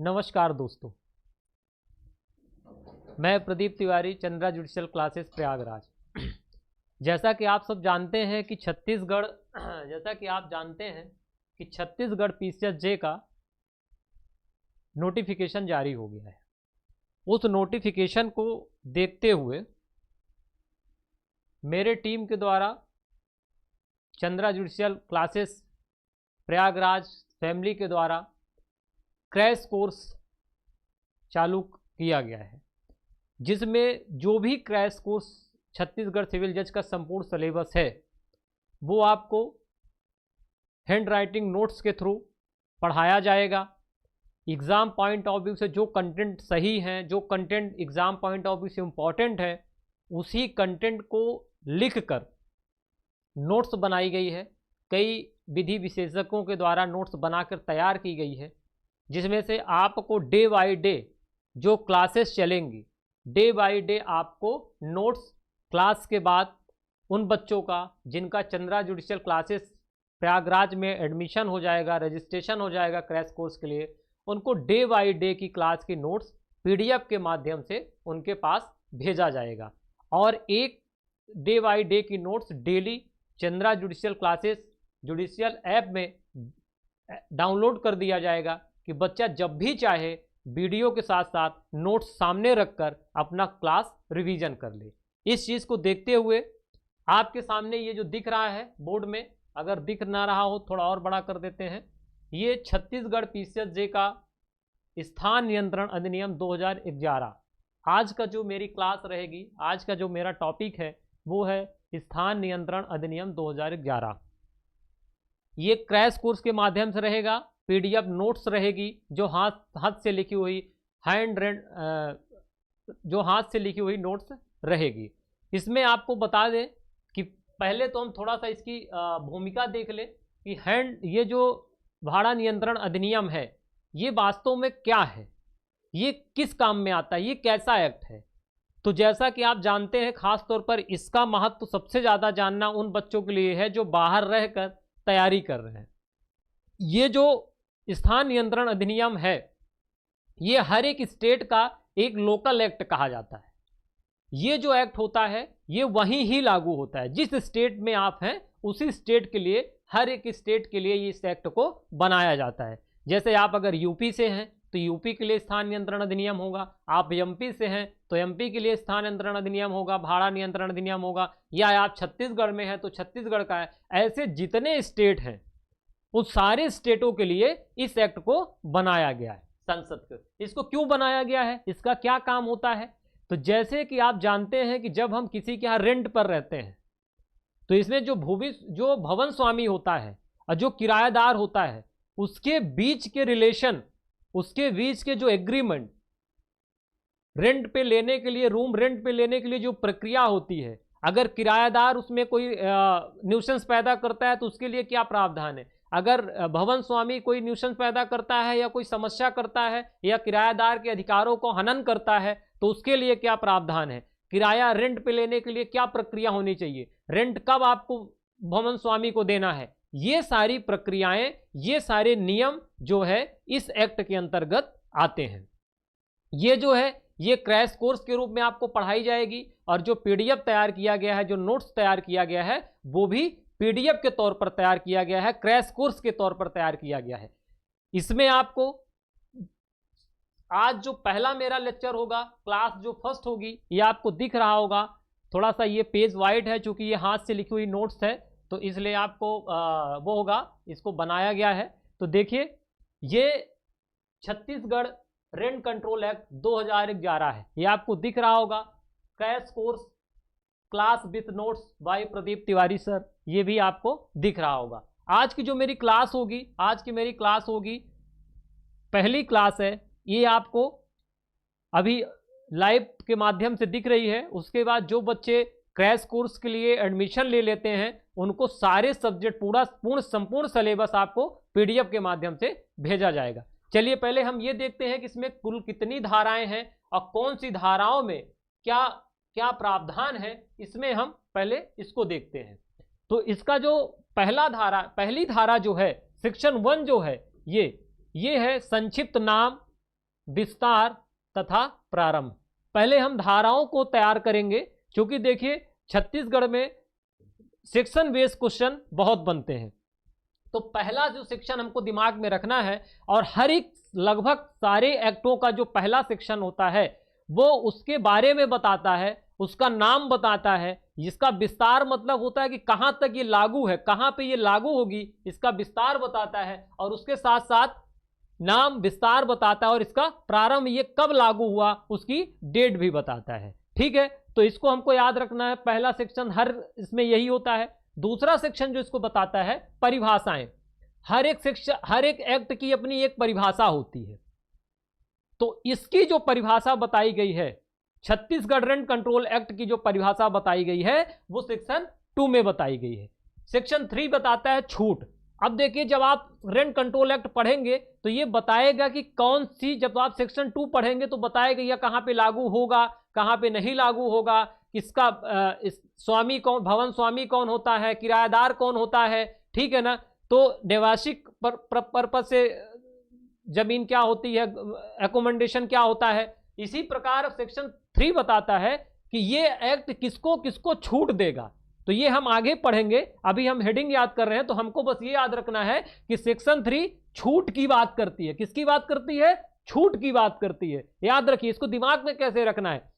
नमस्कार दोस्तों, मैं प्रदीप तिवारी, चंद्रा जुडिशियल क्लासेस प्रयागराज। जैसा कि आप सब जानते हैं कि छत्तीसगढ़ पीसीएस-जे का नोटिफिकेशन जारी हो गया है। उस नोटिफिकेशन को देखते हुए मेरे टीम के द्वारा Chandra judicial classes Prayagraj family के द्वारा क्रैश कोर्स चालू किया गया है, जिसमें जो भी क्रैश कोर्स छत्तीसगढ़ सिविल जज का संपूर्ण सिलेबस है वो आपको हैंड राइटिंग नोट्स के थ्रू पढ़ाया जाएगा। एग्ज़ाम पॉइंट ऑफ व्यू से जो कंटेंट सही हैं, जो content exam point of view से इम्पॉर्टेंट है, उसी कंटेंट को लिखकर नोट्स बनाई गई है। कई विधि विशेषज्ञों के द्वारा नोट्स बनाकर तैयार की गई है, जिसमें से आपको डे बाय डे जो क्लासेस चलेंगी, डे बाय डे आपको नोट्स क्लास के बाद उन बच्चों का जिनका चंद्रा जुडिशियल क्लासेस प्रयागराज में एडमिशन हो जाएगा, रजिस्ट्रेशन हो जाएगा क्रैश कोर्स के लिए, उनको डे बाय डे की क्लास की नोट्स पीडीएफ के माध्यम से उनके पास भेजा जाएगा। और एक डे बाय डे की notes daily Chandra judicial classes judicial app में डाउनलोड कर दिया जाएगा कि बच्चा जब भी चाहे वीडियो के साथ साथ नोट्स सामने रखकर अपना क्लास रिवीजन कर ले। इस चीज़ को देखते हुए आपके सामने ये जो दिख रहा है बोर्ड में, अगर दिख ना रहा हो थोड़ा और बड़ा कर देते हैं, ये छत्तीसगढ़ पीसीएस-जे का स्थान नियंत्रण अधिनियम 2011। आज का जो मेरी क्लास रहेगी, आज का जो मेरा टॉपिक है वो है स्थान नियंत्रण अधिनियम 2011। ये क्रैश कोर्स के माध्यम से रहेगा, पीडीएफ नोट्स रहेगी जो हाथ से लिखी हुई हाथ से लिखी हुई नोट्स रहेगी। इसमें आपको बता दें कि पहले तो हम थोड़ा सा इसकी भूमिका देख लें कि ये जो भाड़ा नियंत्रण अधिनियम है ये वास्तव में क्या है, ये किस काम में आता है, ये कैसा एक्ट है। तो जैसा कि आप जानते हैं, खास तौर पर इसका महत्व सबसे ज़्यादा जानना उन बच्चों के लिए है जो बाहर रहकर तैयारी कर रहे हैं। ये जो स्थान नियंत्रण अधिनियम है ये हर एक स्टेट का एक लोकल एक्ट कहा जाता है। ये जो एक्ट होता है ये वहीं ही लागू होता है, जिस स्टेट में आप हैं उसी स्टेट के लिए, हर एक स्टेट के लिए इस एक्ट को बनाया जाता है। जैसे आप अगर यूपी से हैं तो यूपी के लिए स्थान नियंत्रण अधिनियम होगा, आप एमपी से हैं तो एमपी के लिए स्थान नियंत्रण अधिनियम होगा, भाड़ा नियंत्रण अधिनियम होगा, या आप छत्तीसगढ़ में हैं तो छत्तीसगढ़ का है। ऐसे जितने स्टेट हैं उस सारे स्टेटों के लिए इस एक्ट को बनाया गया है संसद को। इसको क्यों बनाया गया है, इसका क्या काम होता है? तो जैसे कि आप जानते हैं कि जब हम किसी के यहाँ रेंट पर रहते हैं तो इसमें जो भवन स्वामी होता है और जो किराएदार होता है उसके बीच के रिलेशन, उसके बीच के जो एग्रीमेंट, रेंट पे लेने के लिए, रूम रेंट पे लेने के लिए जो प्रक्रिया होती है, अगर किराएदार उसमें कोई न्यूसेंस पैदा करता है तो उसके लिए क्या प्रावधान है, अगर भवन स्वामी कोई न्यूसेंस पैदा करता है या कोई समस्या करता है या किराएदार के अधिकारों को हनन करता है तो उसके लिए क्या प्रावधान है, किराया रेंट पे लेने के लिए क्या प्रक्रिया होनी चाहिए, रेंट कब आपको भवन स्वामी को देना है, ये सारी प्रक्रियाएं, ये सारे नियम जो है इस एक्ट के अंतर्गत आते हैं। ये जो है ये क्रैश कोर्स के रूप में आपको पढ़ाई जाएगी और जो पीडीएफ तैयार किया गया है, जो नोट्स तैयार किया गया है वो भी पीडीएफ के तौर पर तैयार किया गया है, क्रैश कोर्स के तौर पर तैयार किया गया है। इसमें आपको आज जो पहला मेरा लेक्चर होगा, क्लास जो फर्स्ट होगी, ये आपको दिख रहा होगा। थोड़ा सा ये पेज वाइट है चूंकि ये हाथ से लिखी हुई नोट्स है तो इसलिए आपको वो होगा, इसको बनाया गया है। तो देखिए ये छत्तीसगढ़ रेंट कंट्रोल एक्ट 2011 है, ये आपको दिख रहा होगा। Crash course class with notes by Pradeep Tiwari sir, ये भी आपको दिख रहा होगा। आज की जो मेरी क्लास होगी, आज की मेरी क्लास होगी, पहली क्लास है, ये आपको अभी लाइव के माध्यम से दिख रही है। उसके बाद जो बच्चे क्रैश कोर्स के लिए एडमिशन ले लेते हैं उनको सारे सब्जेक्ट संपूर्ण सिलेबस आपको पीडीएफ के माध्यम से भेजा जाएगा। चलिए पहले हम ये देखते हैं कि इसमें कुल कितनी धाराएं हैं और कौन सी धाराओं में क्या क्या प्रावधान है, इसमें हम पहले इसको देखते हैं। तो इसका जो पहली धारा जो है सेक्शन 1 जो है ये है संक्षिप्त नाम विस्तार तथा प्रारंभ। पहले हम धाराओं को तैयार करेंगे, क्योंकि देखिए छत्तीसगढ़ में सेक्शन बेस्ड क्वेश्चन बहुत बनते हैं। तो पहला जो सेक्शन हमको दिमाग में रखना है, और हर एक लगभग सारे एक्टों का जो पहला सेक्शन होता है वो उसके बारे में बताता है, उसका नाम बताता है, जिसका विस्तार मतलब होता है कि कहां तक ये लागू है, कहां पे ये लागू होगी, इसका विस्तार बताता है, और उसके साथ साथ नाम विस्तार बताता है, और इसका प्रारंभ ये कब लागू हुआ उसकी डेट भी बताता है। ठीक है, तो इसको हमको याद रखना है। पहला सेक्शन हर इसमें यही होता है। दूसरा सेक्शन जो इसको बताता है परिभाषाएं। हर एक सेक्शन, हर एक एक्ट की अपनी एक परिभाषा होती है। तो इसकी जो परिभाषा बताई गई है, छत्तीसगढ़ रेंट कंट्रोल एक्ट की जो परिभाषा बताई गई है वो सेक्शन 2 में बताई गई है। सेक्शन 3 बताता है छूट। अब देखिए जब आप रेंट कंट्रोल एक्ट पढ़ेंगे तो ये बताएगा कि कौन सी, जब आप सेक्शन 2 पढ़ेंगे तो बताएगा यह कहां पे लागू होगा, कहां पे नहीं लागू होगा, किसका स्वामी कौन, भवन स्वामी कौन होता है, किराएदार कौन होता है, ठीक है ना। तो निवासिक पर्पस से जमीन क्या होती है, एकोमोडेशन क्या होता है। इसी प्रकार सेक्शन 3 बताता है कि ये एक्ट किसको किसको छूट देगा। तो ये हम आगे पढ़ेंगे, अभी हम हेडिंग याद कर रहे हैं। तो हमको बस ये याद रखना है कि सेक्शन 3 छूट की बात करती है। किसकी बात करती है? छूट की बात करती है। याद रखिए, इसको दिमाग में कैसे रखना है।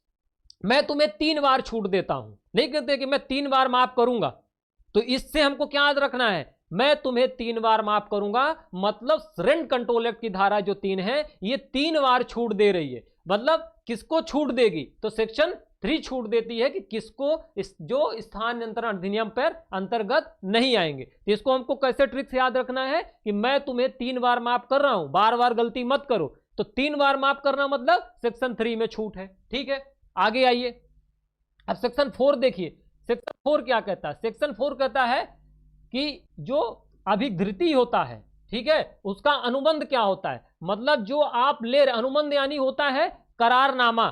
मैं तुम्हें 3 बार छूट देता हूं, नहीं कहते कि मैं 3 बार माफ करूंगा। तो इससे हमको क्या याद रखना है, मैं तुम्हें 3 बार माफ करूंगा, मतलब रेंट कंट्रोल एक्ट की धारा जो 3 है ये 3 बार छूट दे रही है। मतलब किसको छूट देगी, तो सेक्शन 3 छूट देती है कि किसको, जो स्थान नियंत्रण अधिनियम पर अंतर्गत नहीं आएंगे। तो इसको हमको कैसे ट्रिक से याद रखना है कि मैं तुम्हें 3 बार माफ कर रहा हूं, बार बार गलती मत करो। तो 3 बार माफ करना मतलब सेक्शन 3 में छूट है। ठीक है, आगे आइए। अब सेक्शन 4 देखिए, सेक्शन 4 क्या कहता है। सेक्शन 4 कहता है कि जो अभिधृति होता है, ठीक है, उसका अनुबंध क्या होता है। मतलब जो आप ले रहे, अनुबंध यानी होता है करारनामा,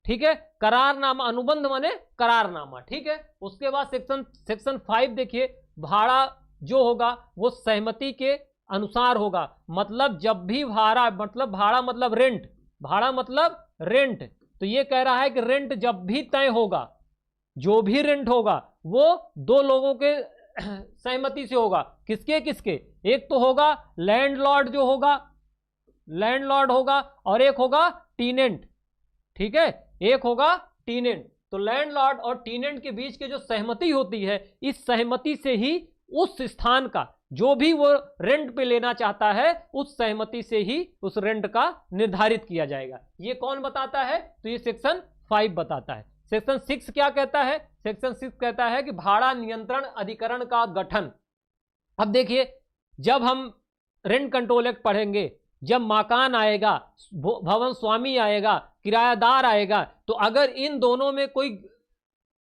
ठीक है, करारनामा, अनुबंध माने करारनामा। ठीक है, उसके बाद सेक्शन 5 देखिए, भाड़ा जो होगा वो सहमति के अनुसार होगा। मतलब जब भी भाड़ा, मतलब भाड़ा मतलब रेंट, भाड़ा मतलब रेंट, तो ये कह रहा है कि रेंट जब भी तय होगा, जो भी रेंट होगा वो 2 लोगों के सहमति से होगा। किसके किसके, एक तो होगा लैंडलॉर्ड, जो होगा लैंडलॉर्ड होगा, और एक होगा टीनेंट। ठीक है, एक होगा टीनेंट। तो लैंडलॉर्ड और टीनेंट के बीच की जो सहमति होती है, इस सहमति से ही उस स्थान का जो भी वो रेंट पे लेना चाहता है, उस सहमति से ही उस रेंट का निर्धारित किया जाएगा। ये कौन बताता है, तो ये सेक्शन 5 बताता है। सेक्शन 6 क्या कहता है, सेक्शन 6 कहता है कि भाड़ा नियंत्रण अधिकरण का गठन। अब देखिए, जब हम रेंट कंट्रोल एक्ट पढ़ेंगे, जब मकान आएगा, भवन स्वामी आएगा, किराएदार आएगा, तो अगर इन दोनों में कोई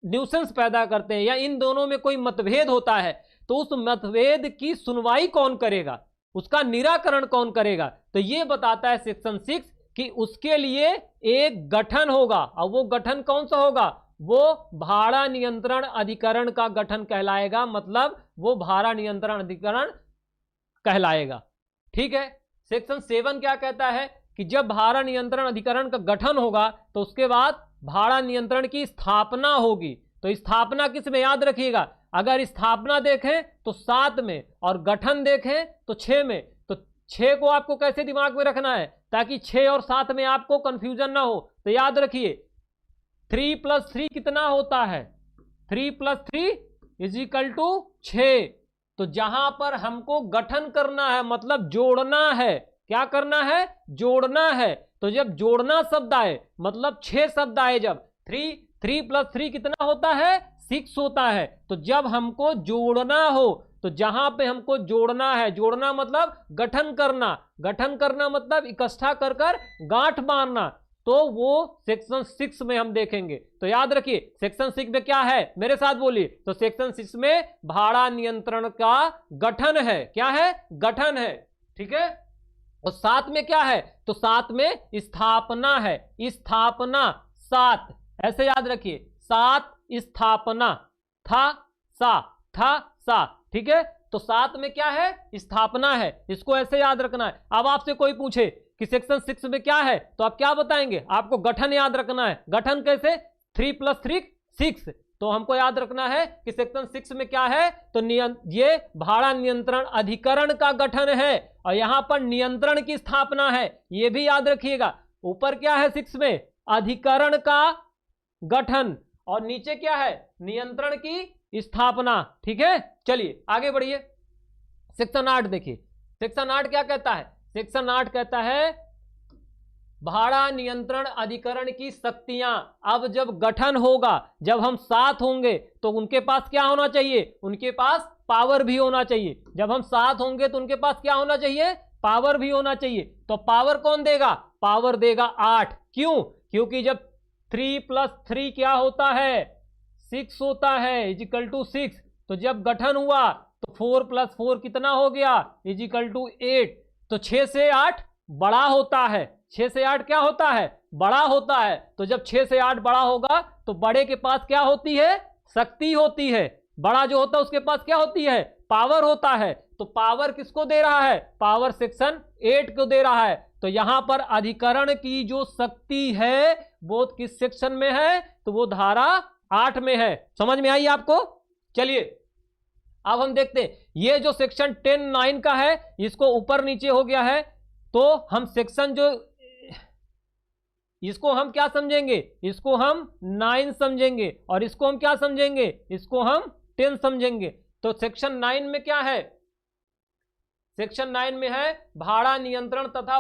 न्यूसेंस पैदा करते हैं या इन दोनों में कोई मतभेद होता है, तो उस मतभेद की सुनवाई कौन करेगा, उसका निराकरण कौन करेगा। तो ये बताता है सेक्शन 6 कि उसके लिए एक गठन होगा, और वो गठन कौन सा होगा, वो भाड़ा नियंत्रण अधिकरण का गठन कहलाएगा। मतलब वो भाड़ा नियंत्रण अधिकरण कहलाएगा। ठीक है, सेक्शन 7 क्या कहता है कि जब भाड़ा नियंत्रण अधिकरण का गठन होगा तो उसके बाद भाड़ा नियंत्रण की स्थापना होगी। तो स्थापना किस में, याद रखिएगा, अगर स्थापना देखें तो 7 में और गठन देखें तो 6 में। तो 6 को आपको कैसे दिमाग में रखना है ताकि 6 और 7 में आपको कंफ्यूजन ना हो। तो याद रखिए 3 + 3 कितना होता है, 3 + 3 = 6। तो जहां पर हमको गठन करना है, मतलब जोड़ना है, क्या करना है, जोड़ना है। तो जब जोड़ना शब्द आए, मतलब 6 शब्द आए, जब 3 + 3 कितना होता है, 6 होता है। तो जब हमको जोड़ना हो, तो जहां पे हमको जोड़ना है, जोड़ना मतलब गठन करना, गठन करना मतलब इकट्ठा कर कर गांठ बांधना, तो वो सेक्शन 6 में हम देखेंगे। तो याद रखिए सेक्शन 6 में क्या है, मेरे साथ बोलिए। तो सेक्शन 6 में भाड़ा नियंत्रण का गठन है। क्या है, गठन है। ठीक है, और 7 में क्या है, तो 7 में स्थापना है। स्थापना 7, ऐसे याद रखिए, 7 स्थापना, था सा। ठीक है, तो 7 में क्या है, स्थापना है। इसको ऐसे याद रखना है। अब आपसे कोई पूछे कि सेक्शन 6 में क्या है, तो आप क्या बताएंगे, आपको गठन याद रखना है। गठन कैसे, 3 + 3 6, तो हमको याद रखना है कि सेक्शन 6 में क्या है, तो ये भाड़ा नियंत्रण अधिकरण का गठन है और यहां पर नियंत्रण की स्थापना है, ये भी याद रखिएगा। ऊपर क्या है 6 में, अधिकरण का गठन, और नीचे क्या है, नियंत्रण की स्थापना। ठीक है, चलिए आगे बढ़िए। सेक्शन 8 देखिए, सेक्शन 8 क्या कहता है, सेक्शन 8 कहता है भाड़ा नियंत्रण अधिकरण की शक्तियां। अब जब गठन होगा, जब हम 7 होंगे तो उनके पास क्या होना चाहिए, उनके पास पावर भी होना चाहिए। जब हम 7 होंगे तो उनके पास क्या होना चाहिए, पावर भी होना चाहिए। तो पावर कौन देगा, पावर देगा 8। क्यों, क्योंकि जब 3 + 3 क्या होता है, 6 होता है, = 6। तो जब गठन हुआ तो 4 + 4 कितना हो गया, = 8। तो 6 से 8 बड़ा होता है, 6 से 8 क्या होता है, बड़ा होता है। तो जब 6 से 8 बड़ा होगा तो बड़े के पास क्या होती है, शक्ति होती है। बड़ा जो होता है उसके पास क्या होती है, पावर होता है। तो पावर किसको दे रहा है, पावर सेक्शन 8 को दे रहा है। तो यहां पर अधिकरण की जो शक्ति है वो किस सेक्शन में है, तो वो धारा 8 में है। समझ में आई आपको। चलिए अब हम देखते हैं, ये जो सेक्शन 10(9) का है, इसको ऊपर नीचे हो गया है, तो हम सेक्शन जो इसको हम क्या समझेंगे, इसको हम 9 समझेंगे, और इसको हम क्या समझेंगे, इसको हम 10 समझेंगे। तो सेक्शन 9 में क्या है, सेक्शन 9 में है भाड़ा नियंत्रण तथा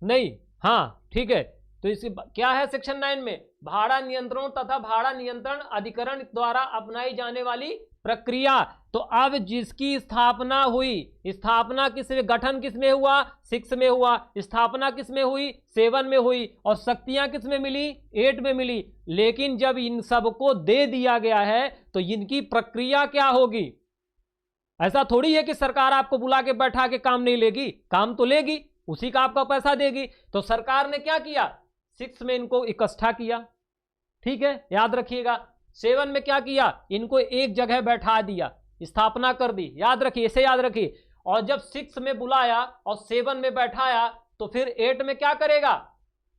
नहीं, हाँ ठीक है। तो इसकी क्या है सेक्शन 9 में, भाड़ा नियंत्रण तथा भाड़ा नियंत्रण अधिकरण द्वारा अपनाई जाने वाली प्रक्रिया। तो अब जिसकी स्थापना हुई, स्थापना किसमें, गठन किसमें हुआ, 6 में हुआ, स्थापना किसमें हुई, 7 में हुई, और शक्तियां किसमें मिली, 8 में मिली। लेकिन जब इन सबको दे दिया गया है तो इनकी प्रक्रिया क्या होगी। ऐसा थोड़ी है कि सरकार आपको बुला के बैठा के काम नहीं लेगी, काम तो लेगी, उसी का आपका पैसा देगी। तो सरकार ने क्या किया, 6 में इनको इकट्ठा किया, ठीक है, याद रखिएगा। 7 में क्या किया, इनको एक जगह बैठा दिया, स्थापना कर दी, याद रखिए, इसे याद रखिए। और जब 6 में बुलाया और 7 में बैठाया तो फिर 8 में क्या करेगा,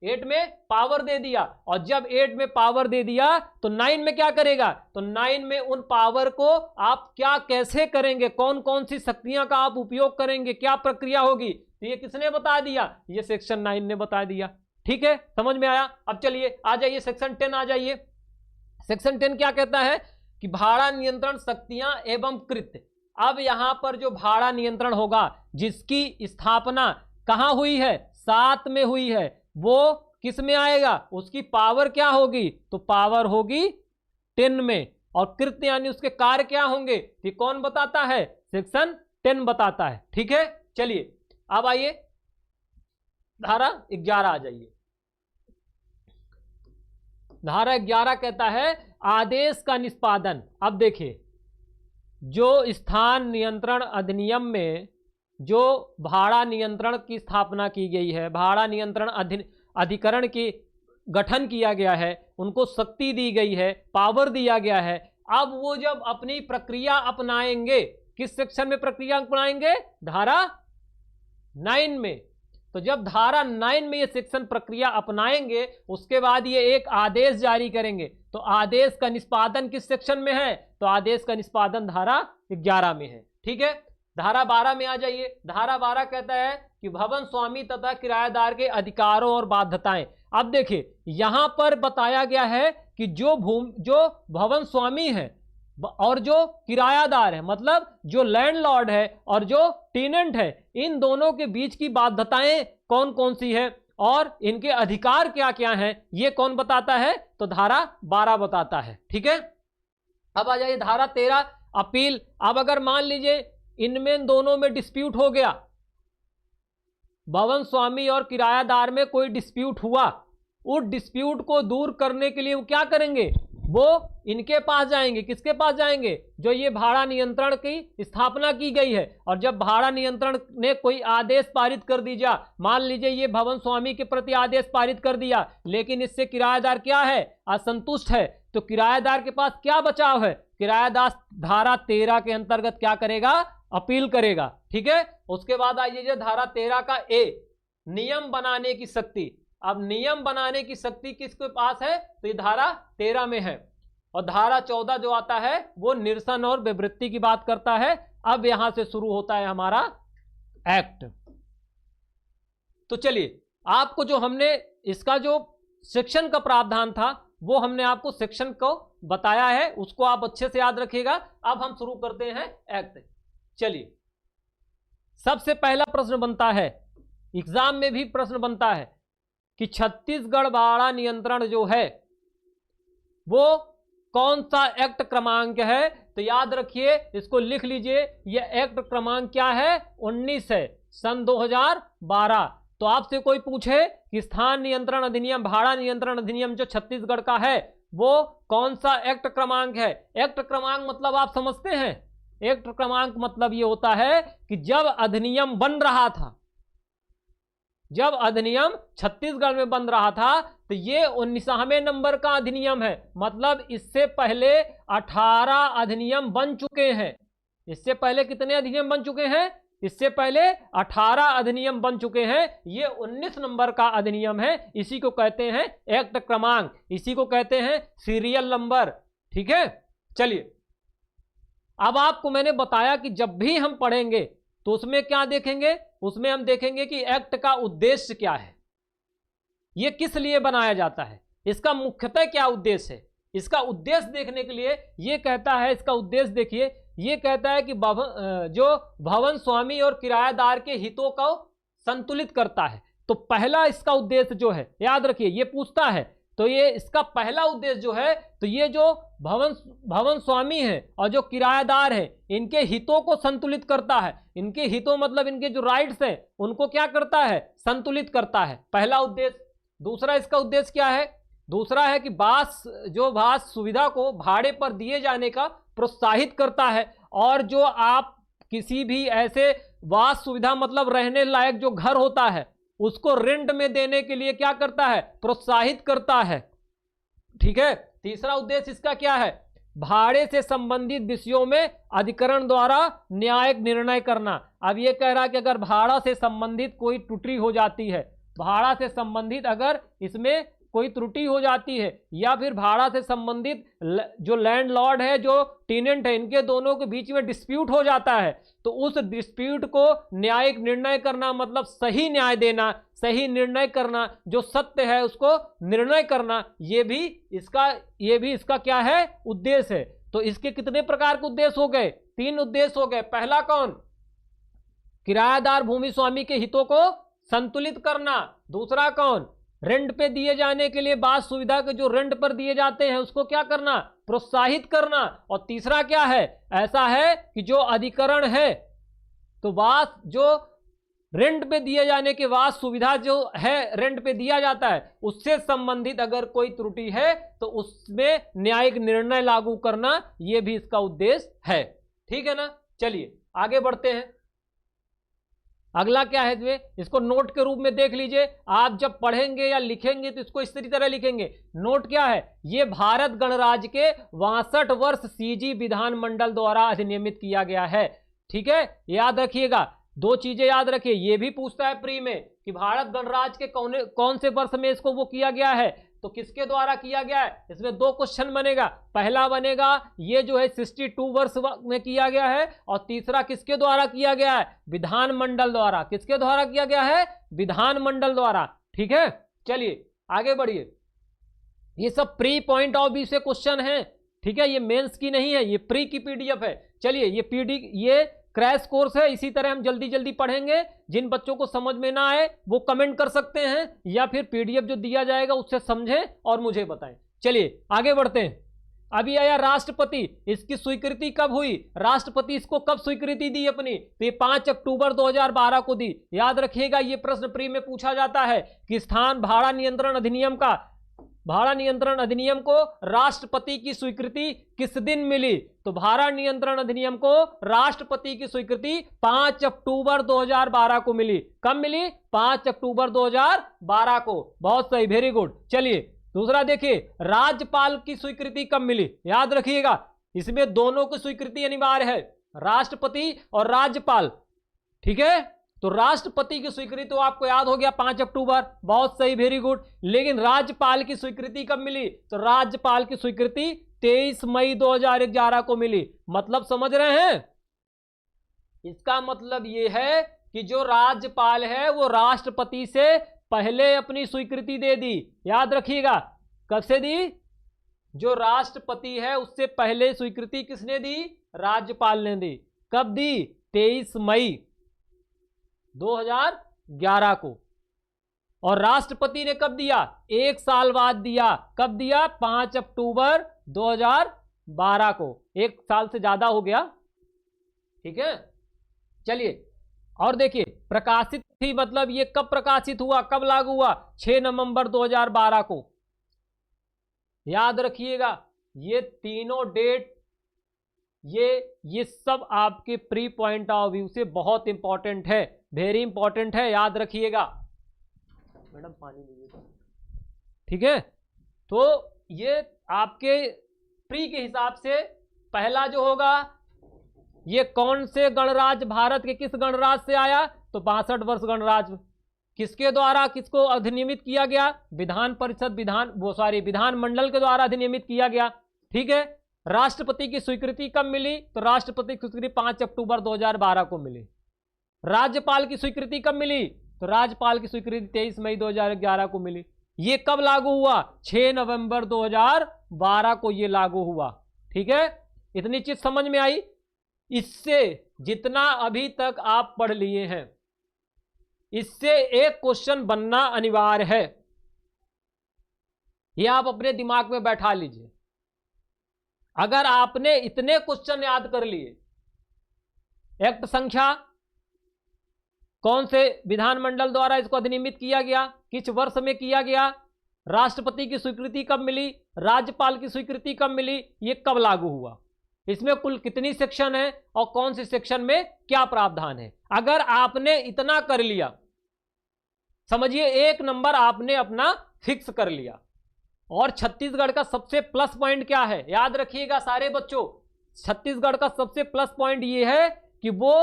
8 में पावर दे दिया। और जब 8 में पावर दे दिया तो 9 में क्या करेगा, तो 9 में उन पावर को आप क्या कैसे करेंगे, कौन कौन सी शक्तियां का आप उपयोग करेंगे, क्या प्रक्रिया होगी, तो ये किसने बता दिया, ये सेक्शन 9 ने बता दिया। ठीक है, समझ में आया। अब चलिए आ जाइए सेक्शन 10 आ जाइए। सेक्शन 10 क्या कहता है कि भाड़ा नियंत्रण शक्तियां एवं कृत्य। अब यहां पर जो भाड़ा नियंत्रण होगा जिसकी स्थापना कहां हुई है, 7 में हुई है, वो किस में आएगा, उसकी पावर क्या होगी, तो पावर होगी 10 में। और कृत्य यानी उसके कार्य क्या होंगे, ये कौन बताता है, सेक्शन 10 बताता है। ठीक है, चलिए अब आइए धारा 11 आ जाइए। धारा 11 कहता है आदेश का निष्पादन। अब देखिए, जो स्थान नियंत्रण अधिनियम में जो भाड़ा नियंत्रण की स्थापना की गई है, भाड़ा नियंत्रण अधिकरण की गठन किया गया है, उनको शक्ति दी गई है, पावर दिया गया है। अब वो जब अपनी प्रक्रिया अपनाएंगे, किस सेक्शन में प्रक्रिया अपनाएंगे, धारा 9 में। तो जब धारा 9 में ये सेक्शन प्रक्रिया अपनाएंगे, उसके बाद ये एक आदेश जारी करेंगे। तो आदेश का निष्पादन किस सेक्शन में है, तो आदेश का निष्पादन धारा 11 में है। ठीक है, धारा 12 में आ जाइए। धारा 12 कहता है कि भवन स्वामी तथा किराएदार के अधिकारों और बाध्यताएं। अब देखिए यहां पर बताया गया है कि जो भवन स्वामी है और जो किरायादार है, मतलब जो लैंडलॉर्ड है और जो टेनेंट है, इन दोनों के बीच की बाध्यताएं कौन कौन सी है और इनके अधिकार क्या क्या हैं, ये कौन बताता है, तो धारा 12 बताता है। ठीक है, अब आ जाइए धारा 13 अपील। अब अगर मान लीजिए इनमें दोनों में डिस्प्यूट हो गया, भवन स्वामी और किरायादार में कोई डिस्प्यूट हुआ, उस डिस्प्यूट को दूर करने के लिए वो क्या करेंगे, वो इनके पास जाएंगे। किसके पास जाएंगे, जो ये भाड़ा नियंत्रण की स्थापना की गई है। और जब भाड़ा नियंत्रण ने कोई आदेश पारित कर दिया, मान लीजिए ये भवन स्वामी के प्रति आदेश पारित कर दिया, लेकिन इससे किराएदार क्या है, असंतुष्ट है, तो किराएदार के पास क्या बचाव है, किराएदार धारा 13 के अंतर्गत क्या करेगा, अपील करेगा। ठीक है। उसके बाद आइए धारा 13 का ए, नियम बनाने की शक्ति। अब नियम बनाने की शक्ति किसके पास है, तो ये धारा 13 में है। और धारा 14 जो आता है वो निरसन और विवृत्ति की बात करता है। अब यहां से शुरू होता है हमारा एक्ट। तो चलिए, आपको जो हमने इसका जो सेक्शन का प्रावधान था वो हमने आपको सेक्शन को बताया है, उसको आप अच्छे से याद रखिएगा। अब हम शुरू करते हैं एक्ट। चलिए, सबसे पहला प्रश्न बनता है, एग्जाम में भी प्रश्न बनता है कि छत्तीसगढ़ भाड़ा नियंत्रण जो है वो कौन सा एक्ट क्रमांक है। तो याद रखिए, इसको लिख लीजिए, यह एक्ट क्रमांक क्या है, 19 है, सन 2012। तो आपसे कोई पूछे कि स्थान नियंत्रण अधिनियम, भाड़ा नियंत्रण अधिनियम जो छत्तीसगढ़ का है वो कौन सा एक्ट क्रमांक है। एक्ट क्रमांक मतलब आप समझते हैं, एक्ट क्रमांक मतलब ये होता है कि जब अधिनियम बन रहा था, जब अधिनियम छत्तीसगढ़ में बन रहा था तो ये 19वें नंबर का अधिनियम है। मतलब इससे पहले 18 अधिनियम बन चुके हैं। इससे पहले कितने अधिनियम बन चुके हैं, इससे पहले 18 अधिनियम बन चुके हैं। ये 19 नंबर का अधिनियम है। इसी को कहते हैं एक्ट क्रमांक, इसी को कहते हैं सीरियल नंबर। ठीक है। चलिए, अब आपको मैंने बताया कि जब भी हम पढ़ेंगे तो उसमें क्या देखेंगे, उसमें हम देखेंगे कि एक्ट का उद्देश्य क्या है, यह किस लिए बनाया जाता है, इसका मुख्यतः क्या उद्देश्य है। इसका उद्देश्य देखने के लिए यह कहता है, इसका उद्देश्य देखिए, यह कहता है कि जो भवन स्वामी और किराएदार के हितों को संतुलित करता है। तो पहला इसका उद्देश्य जो है, याद रखिए, यह पूछता है, तो ये इसका पहला उद्देश्य जो है, तो ये जो भवन स्वामी है और जो किराएदार है, इनके हितों को संतुलित करता है। इनके हितों मतलब इनके जो राइट्स हैं उनको क्या करता है, संतुलित करता है, पहला उद्देश्य। दूसरा इसका उद्देश्य क्या है, दूसरा है कि वास सुविधा को भाड़े पर दिए जाने का प्रोत्साहित करता है। और जो आप किसी भी ऐसे वास सुविधा मतलब रहने लायक जो घर होता है उसको रेंट में देने के लिए क्या करता है, प्रोत्साहित करता है। ठीक है। तीसरा उद्देश्य इसका क्या है, भाड़े से संबंधित विषयों में अधिकरण द्वारा न्यायिक निर्णय करना। अब ये कह रहा है कि अगर भाड़ा से संबंधित कोई त्रुटि हो जाती है, भाड़ा से संबंधित अगर इसमें कोई त्रुटि हो जाती है, या फिर भाड़ा से संबंधित जो लैंडलॉर्ड है, जो टेनेंट है, इनके दोनों के बीच में डिस्प्यूट हो जाता है, तो उस डिस्प्यूट को न्यायिक निर्णय करना मतलब सही न्याय देना, सही निर्णय करना, जो सत्य है उसको निर्णय करना, ये भी इसका क्या है, उद्देश्य है। तो इसके कितने प्रकार के उद्देश्य हो गए, 3 उद्देश्य हो गए। पहला कौन, किराएदार भूमि स्वामी के हितों को संतुलित करना। दूसरा कौन, रेंट पे दिए जाने के लिए वास सुविधा के जो रेंट पर दिए जाते हैं उसको क्या करना, प्रोत्साहित करना। और तीसरा क्या है, ऐसा है कि जो अधिकरण है, तो वास जो रेंट पे दिए जाने के वास सुविधा जो है रेंट पे दिया जाता है उससे संबंधित अगर कोई त्रुटि है तो उसमें न्यायिक निर्णय लागू करना, यह भी इसका उद्देश्य है। ठीक है ना। चलिए आगे बढ़ते हैं। अगला क्या है, इसको नोट के रूप में देख लीजिए। आप जब पढ़ेंगे या लिखेंगे तो इसको इस तरह लिखेंगे। नोट क्या है, ये भारत गणराज्य के 62 वर्ष सीजी विधानमंडल द्वारा अधिनियमित किया गया है। ठीक है, याद रखिएगा, 2 चीजें याद रखिए। ये भी पूछता है प्री में कि भारत गणराज्य के कौन से वर्ष में इसको वो किया गया है, तो किसके द्वारा किया गया है। इसमें 2 क्वेश्चन बनेगा। पहला बनेगा ये जो है 62 वर्ष में किया गया है, और तीसरा किसके द्वारा किया गया है, विधानमंडल द्वारा। किसके द्वारा किया गया है, विधानमंडल द्वारा। ठीक है। चलिए आगे बढ़िए। ये सब प्री पॉइंट ऑफ व्यू से क्वेश्चन है। ठीक है, ये मेंस की नहीं है, ये प्री की पीडीएफ है। चलिए ये क्रैश कोर्स है, इसी तरह हम जल्दी जल्दी पढ़ेंगे। जिन बच्चों को समझ में ना आए वो कमेंट कर सकते हैं, या फिर पीडीएफ जो दिया जाएगा उससे समझें और मुझे बताएं। चलिए आगे बढ़ते हैं। अभी आया राष्ट्रपति, इसकी स्वीकृति कब हुई, राष्ट्रपति इसको कब स्वीकृति दी अपनी, तो ये 5 अक्टूबर 2012 को दी। याद रखिएगा, ये प्रश्न प्री में पूछा जाता है कि स्थान भाड़ा नियंत्रण अधिनियम को राष्ट्रपति की स्वीकृति किस दिन मिली, तो भाड़ा नियंत्रण अधिनियम को राष्ट्रपति की स्वीकृति 5 अक्टूबर 2012 को मिली। कब मिली, 5 अक्टूबर 2012 को। बहुत सही, वेरी गुड। चलिए दूसरा देखिए, राज्यपाल की स्वीकृति कब मिली। याद रखिएगा, इसमें दोनों की स्वीकृति अनिवार्य है, राष्ट्रपति और राज्यपाल। ठीक है, तो राष्ट्रपति की स्वीकृति तो आपको याद हो गया 5 अक्टूबर, बहुत सही, वेरी गुड। लेकिन राज्यपाल की स्वीकृति कब मिली? तो राज्यपाल की स्वीकृति 23 मई 2011 को मिली। मतलब समझ रहे हैं? इसका मतलब यह है कि जो राज्यपाल है वो राष्ट्रपति से पहले अपनी स्वीकृति दे दी। याद रखिएगा, कब से दी? जो राष्ट्रपति है उससे पहले स्वीकृति किसने दी? राज्यपाल ने दी। कब दी? 23 मई 2011 को। और राष्ट्रपति ने कब दिया? 1 साल बाद दिया। कब दिया? 5 अक्टूबर 2012 को। 1 साल से ज्यादा हो गया, ठीक है। चलिए और देखिए, प्रकाशित थी मतलब ये कब प्रकाशित हुआ, कब लागू हुआ? 6 नवंबर 2012 को। याद रखिएगा, ये तीनों डेट ये सब आपके प्री पॉइंट ऑफ व्यू से बहुत इंपॉर्टेंट है, वेरी इंपॉर्टेंट है, याद रखिएगा। मैडम पानी लीजिए, ठीक है। तो ये आपके प्री के हिसाब से पहला जो होगा, ये कौन से गणराज्य, भारत के किस गणराज्य से आया? तो 62 वर्ष गणराज्य। किसके द्वारा किसको अधिनियमित किया गया? विधान परिषद, विधानमंडल के द्वारा अधिनियमित किया गया, ठीक है। राष्ट्रपति की स्वीकृति कब मिली? तो राष्ट्रपति की स्वीकृति 5 अक्टूबर 2012 को मिली। राज्यपाल की स्वीकृति कब मिली? तो राज्यपाल की स्वीकृति 23 मई 2011 को मिली। ये कब लागू हुआ? 6 नवंबर 2012 को ये लागू हुआ, ठीक है। इतनी चीज समझ में आई? इससे जितना अभी तक आप पढ़ लिए हैं, इससे एक क्वेश्चन बनना अनिवार्य है। यह आप अपने दिमाग में बैठा लीजिए। अगर आपने इतने क्वेश्चन याद कर लिए, एक्ट संख्या, कौन से विधानमंडल द्वारा इसको अधिनियमित किया गया, किस वर्ष में किया गया, राष्ट्रपति की स्वीकृति कब मिली, राज्यपाल की स्वीकृति कब मिली, ये कब लागू हुआ, इसमें कुल कितनी सेक्शन है और कौन सी सेक्शन में क्या प्रावधान है, अगर आपने इतना कर लिया, समझिए 1 नंबर आपने अपना फिक्स कर लिया। और छत्तीसगढ़ का सबसे प्लस पॉइंट क्या है, याद रखिएगा सारे बच्चों, छत्तीसगढ़ का सबसे प्लस पॉइंट ये है कि वो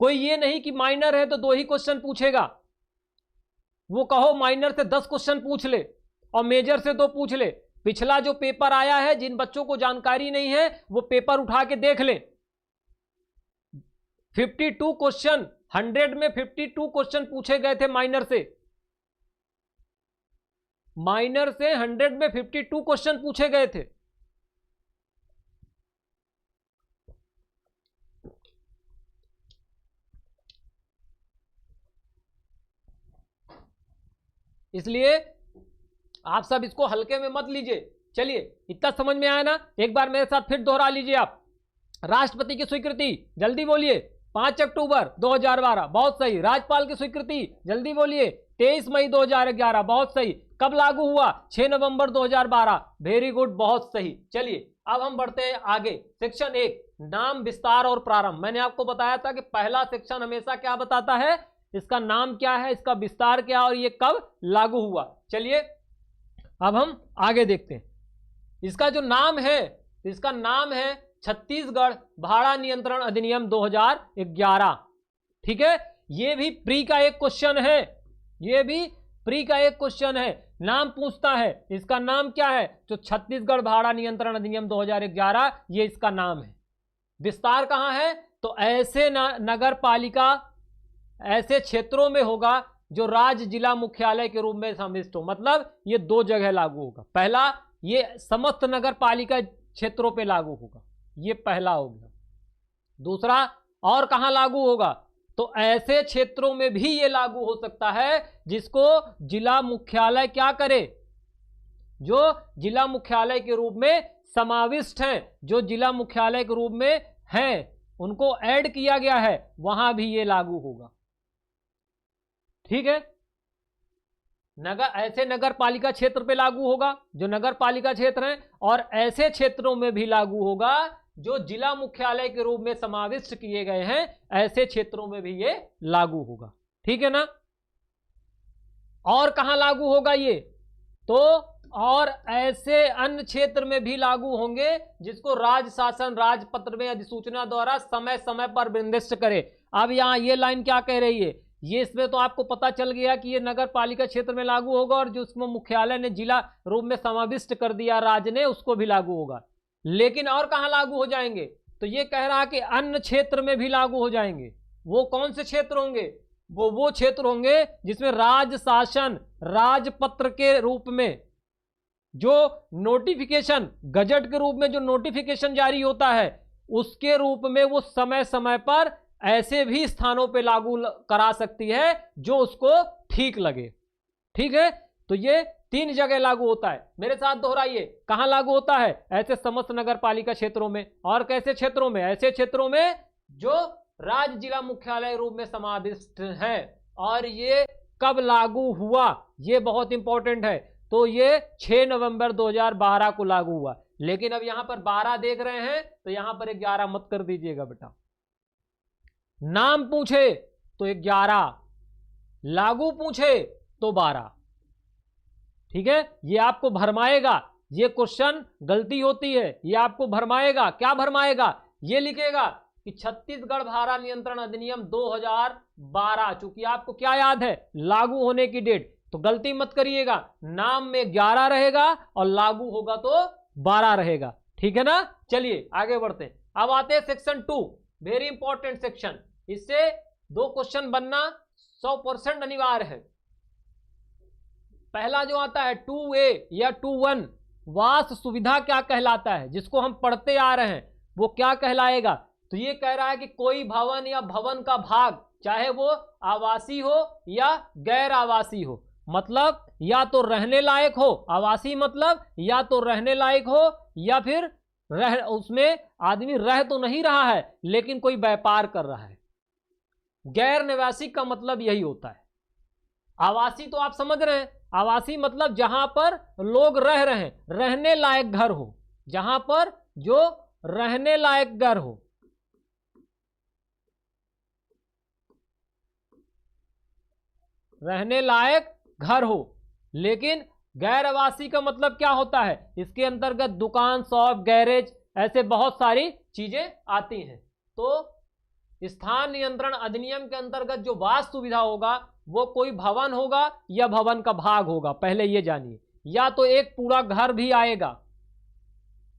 कोई ये नहीं कि माइनर है तो 2 ही क्वेश्चन पूछेगा। वो कहो माइनर से 10 क्वेश्चन पूछ ले और मेजर से 2 पूछ ले। पिछला जो पेपर आया है, जिन बच्चों को जानकारी नहीं है वो पेपर उठा के देख ले। 52 क्वेश्चन, 100 में 52 क्वेश्चन पूछे गए थे माइनर से। माइनर से 100 में 52 क्वेश्चन पूछे गए थे। इसलिए आप सब इसको हल्के में मत लीजिए। चलिए, इतना समझ में आया ना? एक बार मेरे साथ फिर दोहरा लीजिए आप। राष्ट्रपति की स्वीकृति, जल्दी बोलिए, 5 अक्टूबर 2012, बहुत सही। राज्यपाल की स्वीकृति, जल्दी बोलिए, 23 मई 2011, बहुत सही। कब लागू हुआ? 6 नवंबर 2012, वेरी गुड, बहुत सही। चलिए अब हम बढ़ते हैं आगे। सेक्शन 1, नाम, विस्तार और प्रारंभ। मैंने आपको बताया था कि पहला सेक्शन हमेशा क्या बताता है, इसका नाम क्या है, इसका विस्तार क्या और ये कब लागू हुआ। चलिए अब हम आगे देखते हैं। इसका जो नाम है, इसका नाम है छत्तीसगढ़ भाड़ा नियंत्रण अधिनियम 2011, ठीक है। ये भी प्री का एक क्वेश्चन है, ये भी प्री का एक क्वेश्चन है। नाम पूछता है, इसका नाम क्या है? तो छत्तीसगढ़ भाड़ा नियंत्रण अधिनियम 2011, ये इसका नाम है। विस्तार कहाँ है? तो ऐसे नगर पालिका, ऐसे क्षेत्रों में होगा जो राज्य जिला मुख्यालय के रूप में सम्मिलित हो। मतलब ये 2 जगह लागू होगा। पहला, ये समस्त नगर पालिका क्षेत्रों पे लागू होगा, ये पहला हो गया। दूसरा, और कहां लागू होगा? तो ऐसे क्षेत्रों में भी ये लागू हो सकता है जिसको जिला मुख्यालय क्या करे, जो जिला मुख्यालय के रूप में समाविष्ट हैं, जो जिला मुख्यालय के रूप में हैं, उनको ऐड किया गया है, वहां भी ये लागू होगा, ठीक है। ऐसे नगर पालिका क्षेत्र पे लागू होगा जो नगर पालिका क्षेत्र हैं, और ऐसे क्षेत्रों में भी लागू होगा जो जिला मुख्यालय के रूप में समाविष्ट किए गए हैं, ऐसे क्षेत्रों में भी ये लागू होगा, ठीक है ना। और कहां लागू होगा ये? तो और ऐसे अन्य क्षेत्र में भी लागू होंगे जिसको राज्य शासन राजपत्र में अधिसूचना द्वारा समय समय पर निर्दिष्ट करे। अब यहाँ ये लाइन क्या कह रही है, ये इसमें तो आपको पता चल गया कि ये नगर पालिका क्षेत्र में लागू होगा और जो उसमें मुख्यालय ने जिला रूप में समाविष्ट कर दिया राज्य ने, उसको भी लागू होगा। लेकिन और कहाँ लागू हो जाएंगे, तो ये कह रहा कि अन्य क्षेत्र में भी लागू हो जाएंगे। वो कौन से क्षेत्र होंगे, वो क्षेत्र होंगे जिसमें राज्य शासन राजपत्र के रूप में जो नोटिफिकेशन, गजट के रूप में जो नोटिफिकेशन जारी होता है, उसके रूप में वो समय समय पर ऐसे भी स्थानों पे लागू करा सकती है जो उसको ठीक लगे। ठीक है, तो ये 3 जगह लागू होता है। मेरे साथ दोहराइए, कहां लागू होता है, ऐसे समस्त नगर पालिका क्षेत्रों में। और कैसे क्षेत्रों में, ऐसे क्षेत्रों में जो राज्य जिला मुख्यालय रूप में समाविष्ट है। और ये कब लागू हुआ, ये बहुत इंपॉर्टेंट है। तो ये 6 नवंबर 2012 को लागू हुआ। लेकिन अब यहां पर 12 देख रहे हैं तो यहां पर 11 मत कर दीजिएगा बेटा। नाम पूछे तो 11, लागू पूछे तो 12। ठीक है, ये आपको भरमाएगा, ये क्वेश्चन गलती होती है, ये आपको भरमाएगा। क्या भरमाएगा, ये लिखेगा कि छत्तीसगढ़ भाड़ा नियंत्रण अधिनियम 2012, चूंकि आपको क्या याद है, लागू होने की डेट, तो गलती मत करिएगा। नाम में 11 रहेगा और लागू होगा तो 12 रहेगा। ठीक है ना, चलिए आगे बढ़ते हैं। अब आते हैं सेक्शन 2, वेरी इंपॉर्टेंट सेक्शन। इससे 2 क्वेश्चन बनना 100% अनिवार्य है। पहला जो आता है 2A या 2(1), वास सुविधा क्या कहलाता है, जिसको हम पढ़ते आ रहे हैं, वो क्या कहलाएगा। तो ये कह रहा है कि कोई भवन या भवन का भाग, चाहे वो आवासीय हो या गैर आवासीय हो, मतलब या तो रहने लायक हो, आवासीय मतलब या तो रहने लायक हो, या फिर उसमें आदमी रह तो नहीं रहा है लेकिन कोई व्यापार कर रहा है। गैर निवासी का मतलब यही होता है। आवासीय तो आप समझ रहे हैं, आवासीय मतलब जहां पर लोग रह रहे हैं, रहने लायक घर हो, जहां पर जो रहने लायक घर हो। रहने लायक घर हो। लेकिन गैर आवासीय का मतलब क्या होता है, इसके अंतर्गत दुकान, शॉप, गैरेज, ऐसे बहुत सारी चीजें आती हैं। तो स्थान नियंत्रण अधिनियम के अंतर्गत जो वास सुविधा होगा वो कोई भवन होगा या भवन का भाग होगा, पहले ये जानिए। या तो एक पूरा घर भी आएगा,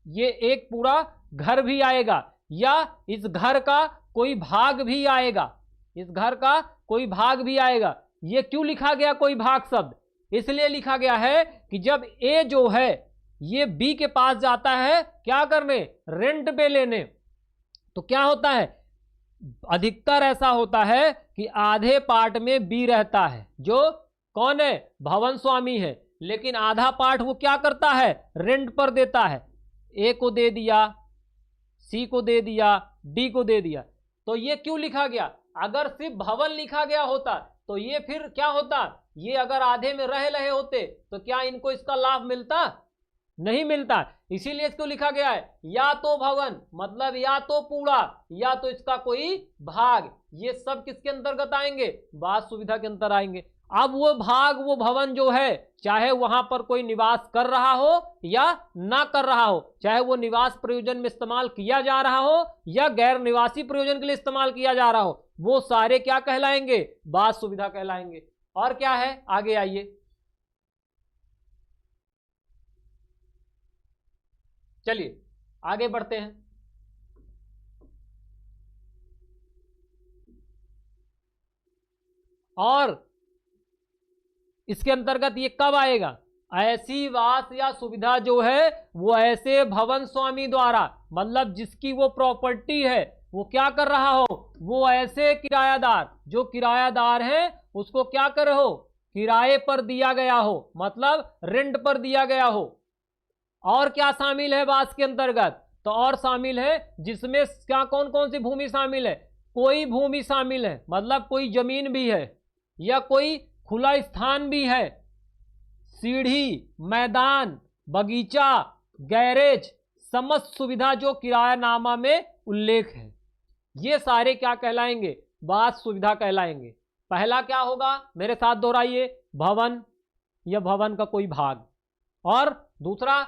ये एक पूरा घर भी आएगा, या इस घर का कोई भाग भी आएगा, इस घर का कोई भाग भी आएगा। ये क्यों लिखा गया कोई भाग शब्द, इसलिए लिखा गया है कि जब ए जो है ये बी के पास जाता है क्या करने, रेंट पे लेने, तो क्या होता है, अधिकतर ऐसा होता है कि आधे पार्ट में बी रहता है, जो कौन है, भवन स्वामी है, लेकिन आधा पार्ट वो क्या करता है, रेंट पर देता है। ए को दे दिया, सी को दे दिया, डी को दे दिया। तो ये क्यों लिखा गया, अगर सिर्फ भवन लिखा गया होता तो ये फिर क्या होता, ये अगर आधे में रह रहे होते तो क्या इनको इसका लाभ मिलता, नहीं मिलता। इसीलिए इसको लिखा गया है या तो भवन मतलब या तो पूरा या तो इसका कोई भाग। ये सब किसके अंतर्गत आएंगे, वास सुविधा के अंतर आएंगे। अब वो भाग, वो भवन जो है, चाहे वहां पर कोई निवास कर रहा हो या ना कर रहा हो, चाहे वो निवास प्रयोजन में इस्तेमाल किया जा रहा हो या गैर निवासी प्रयोजन के लिए इस्तेमाल किया जा रहा हो, वो सारे क्या कहलाएंगे, वास सुविधा कहलाएंगे। और क्या है, आगे आइए, चलिए आगे बढ़ते हैं। और इसके अंतर्गत ये कब आएगा, ऐसी वास या सुविधा जो है वो ऐसे भवन स्वामी द्वारा, मतलब जिसकी वो प्रॉपर्टी है, वो क्या कर रहा हो, वो ऐसे किरायादार, जो किरायादार है उसको क्या कर हो, किराए पर दिया गया हो, मतलब रेंट पर दिया गया हो। और क्या शामिल है वास के अंतर्गत, तो और शामिल है जिसमें क्या, कौन कौन सी भूमि शामिल है, कोई भूमि शामिल है, मतलब कोई जमीन भी है या कोई खुला स्थान भी है, सीढ़ी, मैदान, बगीचा, गैरेज, समस्त सुविधा जो किरायानामा में उल्लेख है, ये सारे क्या कहलाएंगे, वास सुविधा कहलाएंगे। पहला क्या होगा, मेरे साथ दोहराइए, भवन या भवन का कोई भाग। और दूसरा,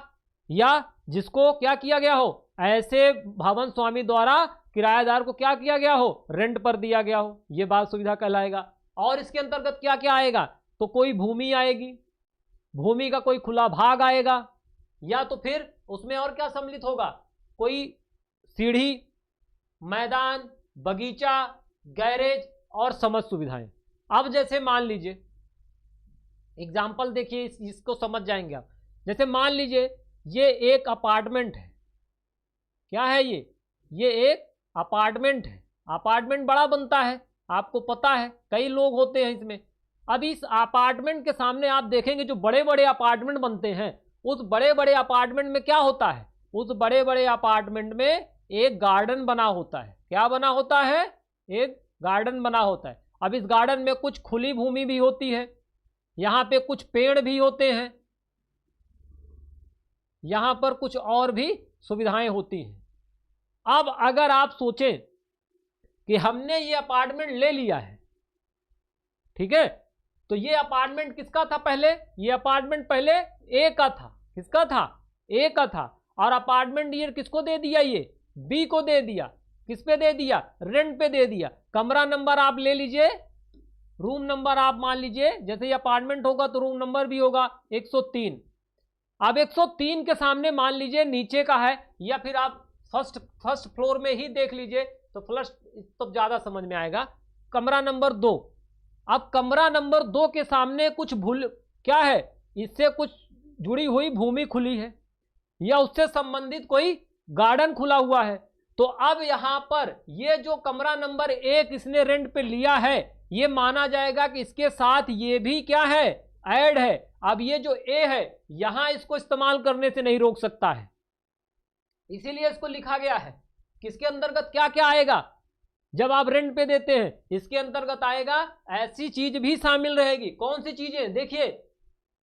या जिसको क्या किया गया हो, ऐसे भवन स्वामी द्वारा किराएदार को क्या किया गया हो, रेंट पर दिया गया हो, ये बाल सुविधा कहलाएगा। और इसके अंतर्गत क्या क्या आएगा, तो कोई भूमि आएगी, भूमि का कोई खुला भाग आएगा, या तो फिर उसमें और क्या सम्मिलित होगा, कोई सीढ़ी, मैदान, बगीचा, गैरेज और समझ सुविधाएं। अब जैसे मान लीजिए एग्जाम्पल देखिए, इसको समझ जाएंगे आप। जैसे मान लीजिए ये एक अपार्टमेंट है, क्या है ये एक अपार्टमेंट है। अपार्टमेंट बड़ा बनता है, आपको पता है, कई लोग होते हैं इसमें। अब इस अपार्टमेंट के सामने आप देखेंगे जो बड़े बड़े अपार्टमेंट बनते हैं, उस बड़े बड़े अपार्टमेंट में क्या होता है, उस बड़े बड़े अपार्टमेंट में एक गार्डन बना होता है। क्या बना होता है, एक गार्डन बना होता है। अब इस गार्डन में कुछ खुली भूमि भी होती है, यहाँ पे कुछ पेड़ भी होते हैं, यहाँ पर कुछ और भी सुविधाएं होती हैं। अब अगर आप सोचें कि हमने ये अपार्टमेंट ले लिया है, ठीक है, तो ये अपार्टमेंट किसका था पहले, ये अपार्टमेंट पहले ए का था। किसका था, ए का था। और अपार्टमेंट ये किसको दे दिया, ये बी को दे दिया। किस पे दे दिया, रेंट पे दे दिया। कमरा नंबर आप ले लीजिए, रूम नंबर आप मान लीजिए, जैसे ये अपार्टमेंट होगा तो रूम नंबर भी होगा 103। अब 103 के सामने मान लीजिए नीचे का है, या फिर आप फर्स्ट फ्लोर में ही देख लीजिए तो फर्स्ट तो ज्यादा समझ में आएगा। कमरा नंबर 2। अब कमरा नंबर 2 के सामने कुछ क्या है, इससे कुछ जुड़ी हुई भूमि खुली है, या उससे संबंधित कोई गार्डन खुला हुआ है। तो अब यहां पर ये जो कमरा नंबर 1 इसने रेंट पे लिया है, ये माना जाएगा कि इसके साथ ये भी क्या है, ऐड है। अब ये जो ए है यहां इसको इस्तेमाल करने से नहीं रोक सकता है, इसीलिए इसको लिखा गया है। किसके अंतर्गत क्या क्या आएगा, जब आप रेंट पे देते हैं इसके अंतर्गत आएगा ऐसी चीज भी शामिल रहेगी। कौन सी चीजें, देखिए,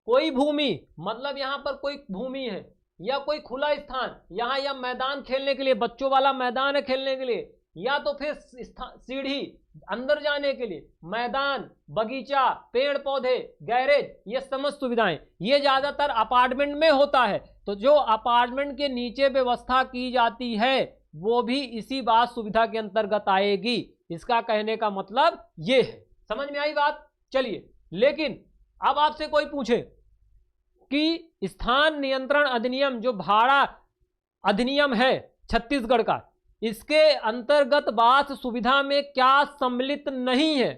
कोई भूमि, मतलब यहां पर कोई भूमि है या कोई खुला स्थान, यहाँ या मैदान खेलने के लिए, बच्चों वाला मैदान है खेलने के लिए, या तो फिर सीढ़ी अंदर जाने के लिए, मैदान, बगीचा, पेड़ पौधे, गैरेज, ये समस्त सुविधाएं, ये ज्यादातर अपार्टमेंट में होता है। तो जो अपार्टमेंट के नीचे व्यवस्था की जाती है वो भी इसी बात सुविधा के अंतर्गत आएगी। इसका कहने का मतलब ये है। समझ में आई बात। चलिए, लेकिन अब आपसे कोई पूछे कि स्थान नियंत्रण अधिनियम, जो भाड़ा अधिनियम है छत्तीसगढ़ का, इसके अंतर्गत वास सुविधा में क्या सम्मिलित नहीं है,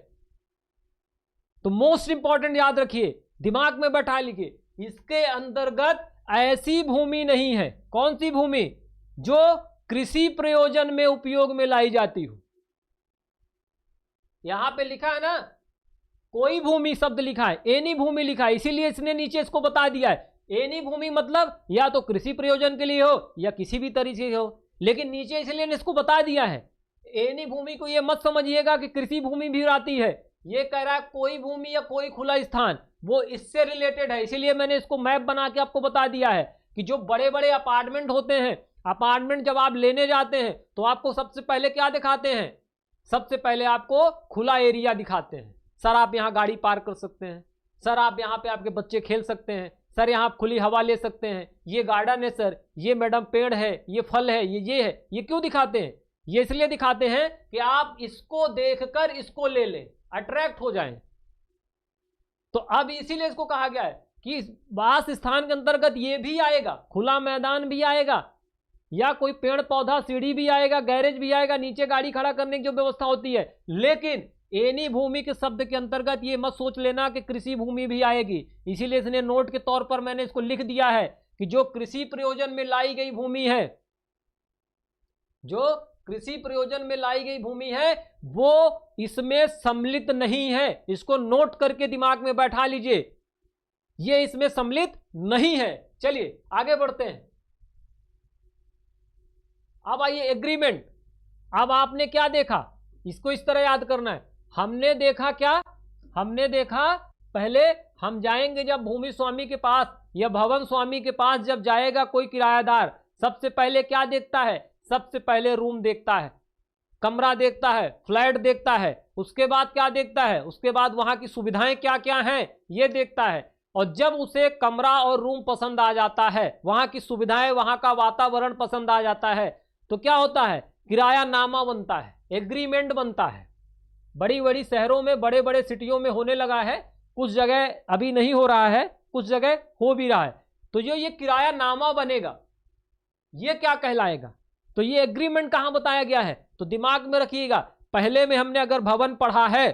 तो मोस्ट इंपॉर्टेंट याद रखिए, दिमाग में बैठा लिखिए, इसके अंतर्गत ऐसी भूमि नहीं है। कौन सी भूमि, जो कृषि प्रयोजन में उपयोग में लाई जाती हो। यहां पे लिखा है ना, कोई भूमि शब्द लिखा है, एनी भूमि लिखा है, इसीलिए इसने नीचे इसको बता दिया है। एनी भूमि मतलब या तो कृषि प्रयोजन के लिए हो या किसी भी तरीके से हो, लेकिन नीचे इसलिए इसको बता दिया है। एनी भूमि को ये मत समझिएगा कि कृषि भूमि भी आती है, ये कह रहा है कोई भूमि या कोई खुला स्थान, वो इससे रिलेटेड है। इसीलिए मैंने इसको मैप बना के आपको बता दिया है कि जो बड़े बड़े अपार्टमेंट होते हैं, अपार्टमेंट जब आप लेने जाते हैं तो आपको सबसे पहले क्या दिखाते हैं, सबसे पहले आपको खुला एरिया दिखाते हैं। सर आप यहाँ गाड़ी पार्क कर सकते हैं, सर आप यहाँ पे आपके बच्चे खेल सकते हैं, सर यहाँ आप खुली हवा ले सकते हैं, ये गार्डन है सर, ये मैडम पेड़ है, ये फल है, ये है। ये क्यों दिखाते हैं, ये इसलिए दिखाते हैं कि आप इसको देखकर इसको ले लें, अट्रैक्ट हो जाएं। तो अब इसीलिए इसको कहा गया है कि वास स्थान के अंतर्गत ये भी आएगा, खुला मैदान भी आएगा, या कोई पेड़ पौधा, सीढ़ी भी आएगा, गैरेज भी आएगा, नीचे गाड़ी खड़ा करने की जो व्यवस्था होती है। लेकिन एनी भूमि के शब्द के अंतर्गत ये मत सोच लेना कि कृषि भूमि भी आएगी। इसीलिए इसने नोट के तौर पर मैंने इसको लिख दिया है कि जो कृषि प्रयोजन में लाई गई भूमि है, जो कृषि प्रयोजन में लाई गई भूमि है वो इसमें सम्मिलित नहीं है। इसको नोट करके दिमाग में बैठा लीजिए, ये इसमें सम्मिलित नहीं है। चलिए आगे बढ़ते हैं। अब आइए एग्रीमेंट। अब आपने क्या देखा, इसको इस तरह याद करना है। हमने देखा क्या, हमने देखा पहले हम जाएंगे जब भूमि स्वामी के पास या भवन स्वामी के पास जब जाएगा कोई किराएदार, सबसे पहले क्या देखता है, सबसे पहले रूम देखता है, कमरा देखता है, फ्लैट देखता है। उसके बाद क्या देखता है, उसके बाद वहां की सुविधाएं क्या क्या हैं ये देखता है। और जब उसे कमरा और रूम पसंद आ जाता है, वहां की सुविधाएं, वहां का वातावरण पसंद आ जाता है, तो क्या होता है किरायानामा बनता है, एग्रीमेंट बनता है। बड़ी बड़ी शहरों में, बड़े बड़े सिटियों में होने लगा है, कुछ जगह अभी नहीं हो रहा है, कुछ जगह हो भी रहा है। तो जो ये किरायानामा बनेगा ये क्या कहलाएगा? तो ये एग्रीमेंट कहां बताया गया है? तो दिमाग में रखिएगा, पहले में हमने अगर भवन पढ़ा है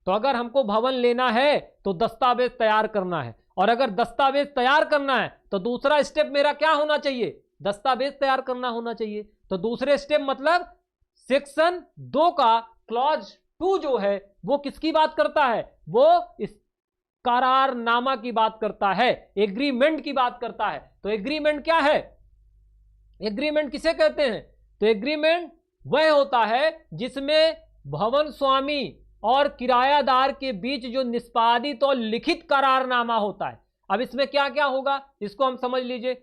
तो अगर हमको भवन लेना है तो दस्तावेज तैयार करना है, और अगर दस्तावेज तैयार करना है तो दूसरा स्टेप मेरा क्या होना चाहिए? दस्तावेज तैयार करना होना चाहिए। तो दूसरे स्टेप मतलब सेक्शन 2 का क्लॉज 2 जो है वो किसकी बात करता है? वो इस करारनामा की बात करता है, एग्रीमेंट की बात करता है। तो एग्रीमेंट क्या है? एग्रीमेंट किसे कहते हैं? तो एग्रीमेंट वह होता है जिसमें भवन स्वामी और किरायादार के बीच जो निष्पादित और लिखित करारनामा होता है। अब इसमें क्या क्या होगा इसको हम समझ लीजिए।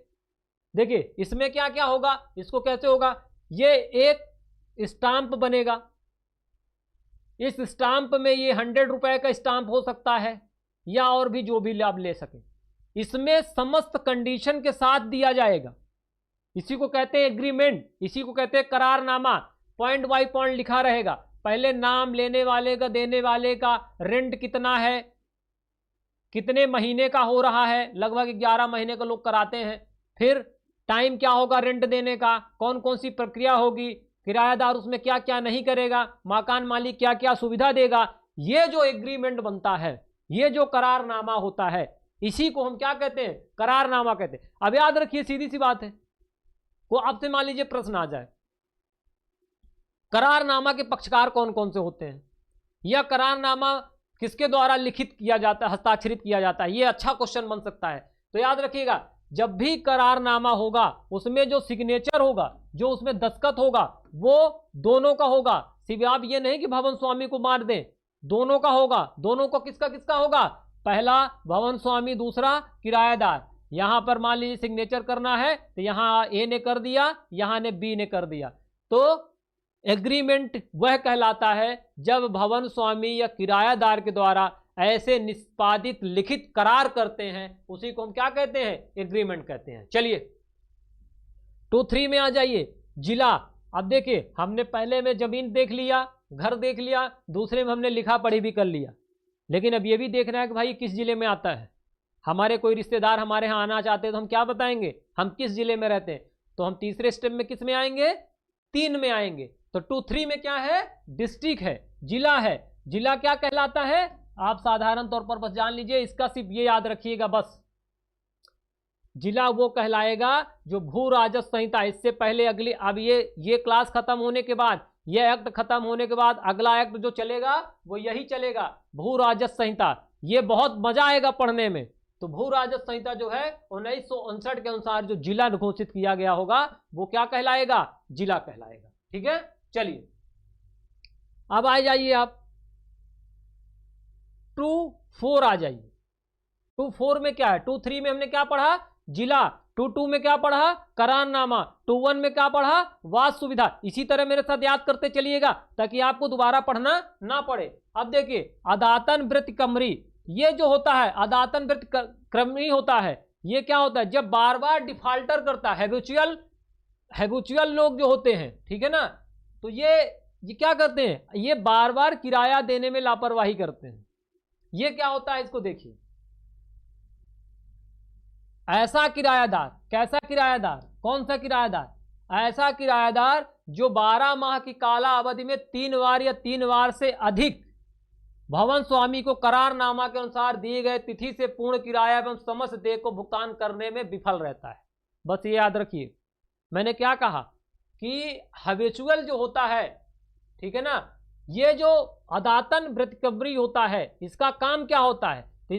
देखिए इसमें क्या क्या होगा, इसको कैसे होगा? ये एक स्टांप बनेगा, इस स्टांप में ये 100 रुपए का स्टांप हो सकता है या और भी जो भी लाभ ले सके। इसमें समस्त कंडीशन के साथ दिया जाएगा, इसी को कहते हैं एग्रीमेंट, इसी को कहते हैं करारनामा। पॉइंट बाय पॉइंट लिखा रहेगा, पहले नाम लेने वाले का, देने वाले का, रेंट कितना है, कितने महीने का हो रहा है, लगभग 11 महीने का लोग कराते हैं। फिर टाइम क्या होगा रेंट देने का, कौन कौन सी प्रक्रिया होगी, किरायादार उसमें क्या क्या नहीं करेगा, मकान मालिक क्या क्या सुविधा देगा। ये जो एग्रीमेंट बनता है, ये जो करारनामा होता है, इसी को हम क्या कहते हैं? करारनामा कहते हैं। अब याद रखिए, सीधी सी बात है, को आपसे मान लीजिए प्रश्न आ जाए, करारनामा के पक्षकार कौन कौन से होते हैं, या करारनामा किसके द्वारा लिखित किया जाता है, हस्ताक्षरित किया जाता है? ये अच्छा क्वेश्चन बन सकता है। तो याद रखिएगा, जब भी करारनामा होगा उसमें जो सिग्नेचर होगा, जो उसमें दस्तखत होगा, वो दोनों का होगा। सिर्फ आप ये नहीं कि भवन स्वामी को मार दें, दोनों का होगा। दोनों को किसका किसका होगा? पहला भवन स्वामी, दूसरा किरायादार। यहां पर मान लीजिए सिग्नेचर करना है तो यहां ए ने कर दिया, यहां ने बी ने कर दिया। तो एग्रीमेंट वह कहलाता है जब भवन स्वामी या किरायादार के द्वारा ऐसे निष्पादित लिखित करार करते हैं, उसी को हम क्या कहते हैं? एग्रीमेंट कहते हैं। चलिए 2-3 में आ जाइए, जिला। अब देखिए, हमने पहले में जमीन देख लिया, घर देख लिया, दूसरे में हमने लिखा पढ़ी भी कर लिया, लेकिन अब ये भी देखना है कि भाई किस जिले में आता है। हमारे कोई रिश्तेदार हमारे यहाँ आना चाहते हैं तो हम क्या बताएंगे? हम किस जिले में रहते हैं। तो हम तीसरे स्टेप में किस में आएंगे? 3 में आएंगे। तो 2-3 में क्या है? डिस्ट्रिक्ट है, जिला है। जिला क्या कहलाता है? आप साधारण तौर पर बस जान लीजिए, इसका सिर्फ ये याद रखिएगा बस, जिला वो कहलाएगा जो भू राजस्व संहिता, इससे पहले अगली, अब ये क्लास खत्म होने के बाद, ये एक्ट खत्म होने के बाद अगला एक्ट जो चलेगा वो यही चलेगा, भू राजस्व संहिता। ये बहुत मजा आएगा पढ़ने में। तो भू राजस्व संहिता जो है 1959 के अनुसार जो जिला घोषित किया गया होगा वो क्या कहलाएगा? जिला कहलाएगा। ठीक है, चलिए अब आ जाइए आप 2-4 आ जाइए। 2-4 में क्या है? 2-3 में हमने क्या पढ़ा? जिला। 2-2 में क्या पढ़ा? करारनामा। 2-1 में क्या पढ़ा? वास सुविधा। इसी तरह मेरे साथ याद करते चलिएगा ताकि आपको दोबारा पढ़ना ना पड़े। अब देखिए, अदातन वृत्तिक्रमरी, ये जो होता है अदातन वृत्तिक्रमरी होता है, ये क्या होता है? जब बार बार डिफॉल्टर करता है, हैबिचुअल लोग जो होते हैं, ठीक है ना, तो ये क्या करते हैं? ये बार बार किराया देने में लापरवाही करते हैं। ये क्या होता है इसको देखिए, ऐसा किरायादार, कैसा किरायादार, कौन सा किरायादार? ऐसा किरायादार जो 12 माह की काला अवधि में 3 बार या 3 बार से अधिक भवन स्वामी को करारनामा के अनुसार दिए गए तिथि से पूर्ण किराया एवं समस्त देय को भुगतान करने में विफल रहता है। बस ये याद रखिए, मैंने क्या कहा कि हैबिचुअल जो होता है, ठीक है ना, ये जो अदातन वृत्तिक्रमरी होता है, इसका काम क्या होता है? तो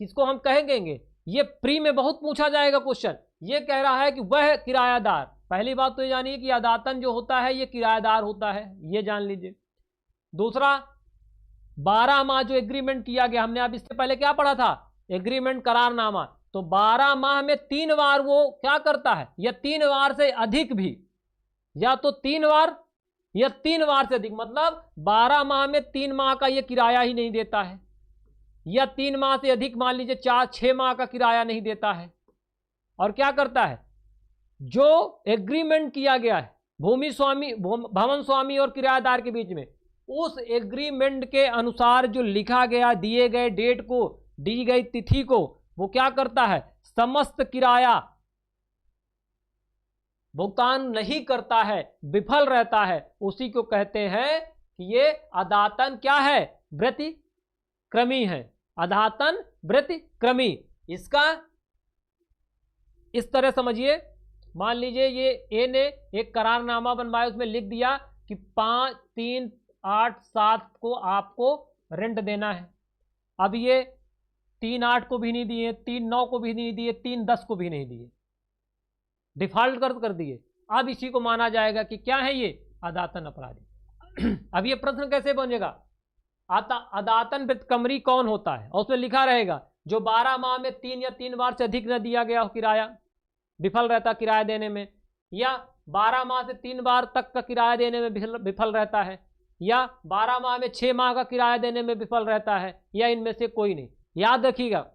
इसको हम कहेंगे, ये प्री में बहुत पूछा जाएगा क्वेश्चन। ये कह रहा है कि वह किरायादार, पहली बात तो ये जानिए कि अदातन जो होता है ये किरायादार होता है, ये जान लीजिए। दूसरा, 12 माह जो एग्रीमेंट किया गया, हमने अब इससे पहले क्या पढ़ा था? एग्रीमेंट करारनामा। तो 12 माह में 3 बार वो क्या करता है, या 3 बार से अधिक भी, या तो 3 बार या 3 बार से अधिक, मतलब 12 माह में 3 माह का ये किराया ही नहीं देता है, या 3 माह से अधिक, मान लीजिए 4-6 माह का किराया नहीं देता है। और क्या करता है? जो एग्रीमेंट किया गया है भूमि स्वामी, भवन स्वामी और किराएदार के बीच में उस एग्रीमेंट के अनुसार जो लिखा गया, दिए गए डेट को, दी गई तिथि को, वो क्या करता है, समस्त किराया भुगतान नहीं करता है, विफल रहता है, उसी को कहते हैं कि ये अदातन क्या है, व्यतिक्रमी है। अदातन व्यतिक्रमी। इसका इस तरह समझिए, मान लीजिए ये ए ने एक करारनामा बनवाया, उसमें लिख दिया कि 5, 3, 8, 7 को आपको रेंट देना है। अब ये 3, 8 को भी नहीं दिए, 3, 9 को भी नहीं दिए, 3, 10 को भी नहीं दिए, डिफॉल्ट कर दिए। अब इसी को माना जाएगा कि क्या है, ये अदातन अपराधी। अब ये प्रश्न कैसे बनेगा, अदातन व्यतिक्रमी कौन होता है, और उसमें लिखा रहेगा जो 12 माह में 3 या 3 बार से अधिक न दिया गया हो किराया, विफल रहता किराया देने में, या 12 माह से 3 बार तक का किराया देने में विफल रहता है, या 12 माह में 6 माह का किराया देने में विफल रहता है, या इनमें से कोई नहीं। याद रखिएगा,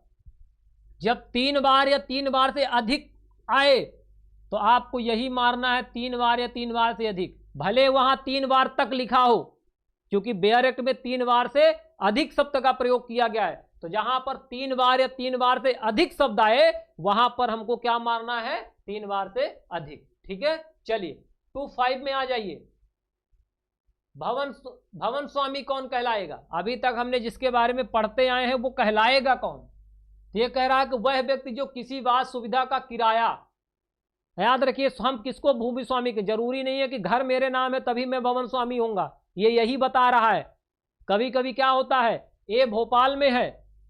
जब 3 बार या 3 बार से अधिक आए तो आपको यही मारना है, 3 बार या 3 बार से अधिक, भले वहां 3 बार तक लिखा हो, क्योंकि बेयर एक्ट में 3 बार से अधिक शब्द का प्रयोग किया गया है। तो जहां पर 3 बार या 3 बार से अधिक शब्द आए वहां पर हमको क्या मारना है, 3 बार से अधिक। ठीक है, चलिए 2.5 में आ जाइए। भवन स्वामी कौन कहलाएगा, अभी तक हमने जिसके बारे में पढ़ते आए हैं वो कहलाएगा कौन। ये कह रहा है कि वह व्यक्ति जो किसी वास सुविधा का किराया, याद रखिए हम किसको भूमि स्वामी के, जरूरी नहीं है कि घर मेरे नाम है तभी मैं भवन स्वामी होऊंगा, ये यही बता रहा है। कभी कभी क्या होता है, ए भोपाल में है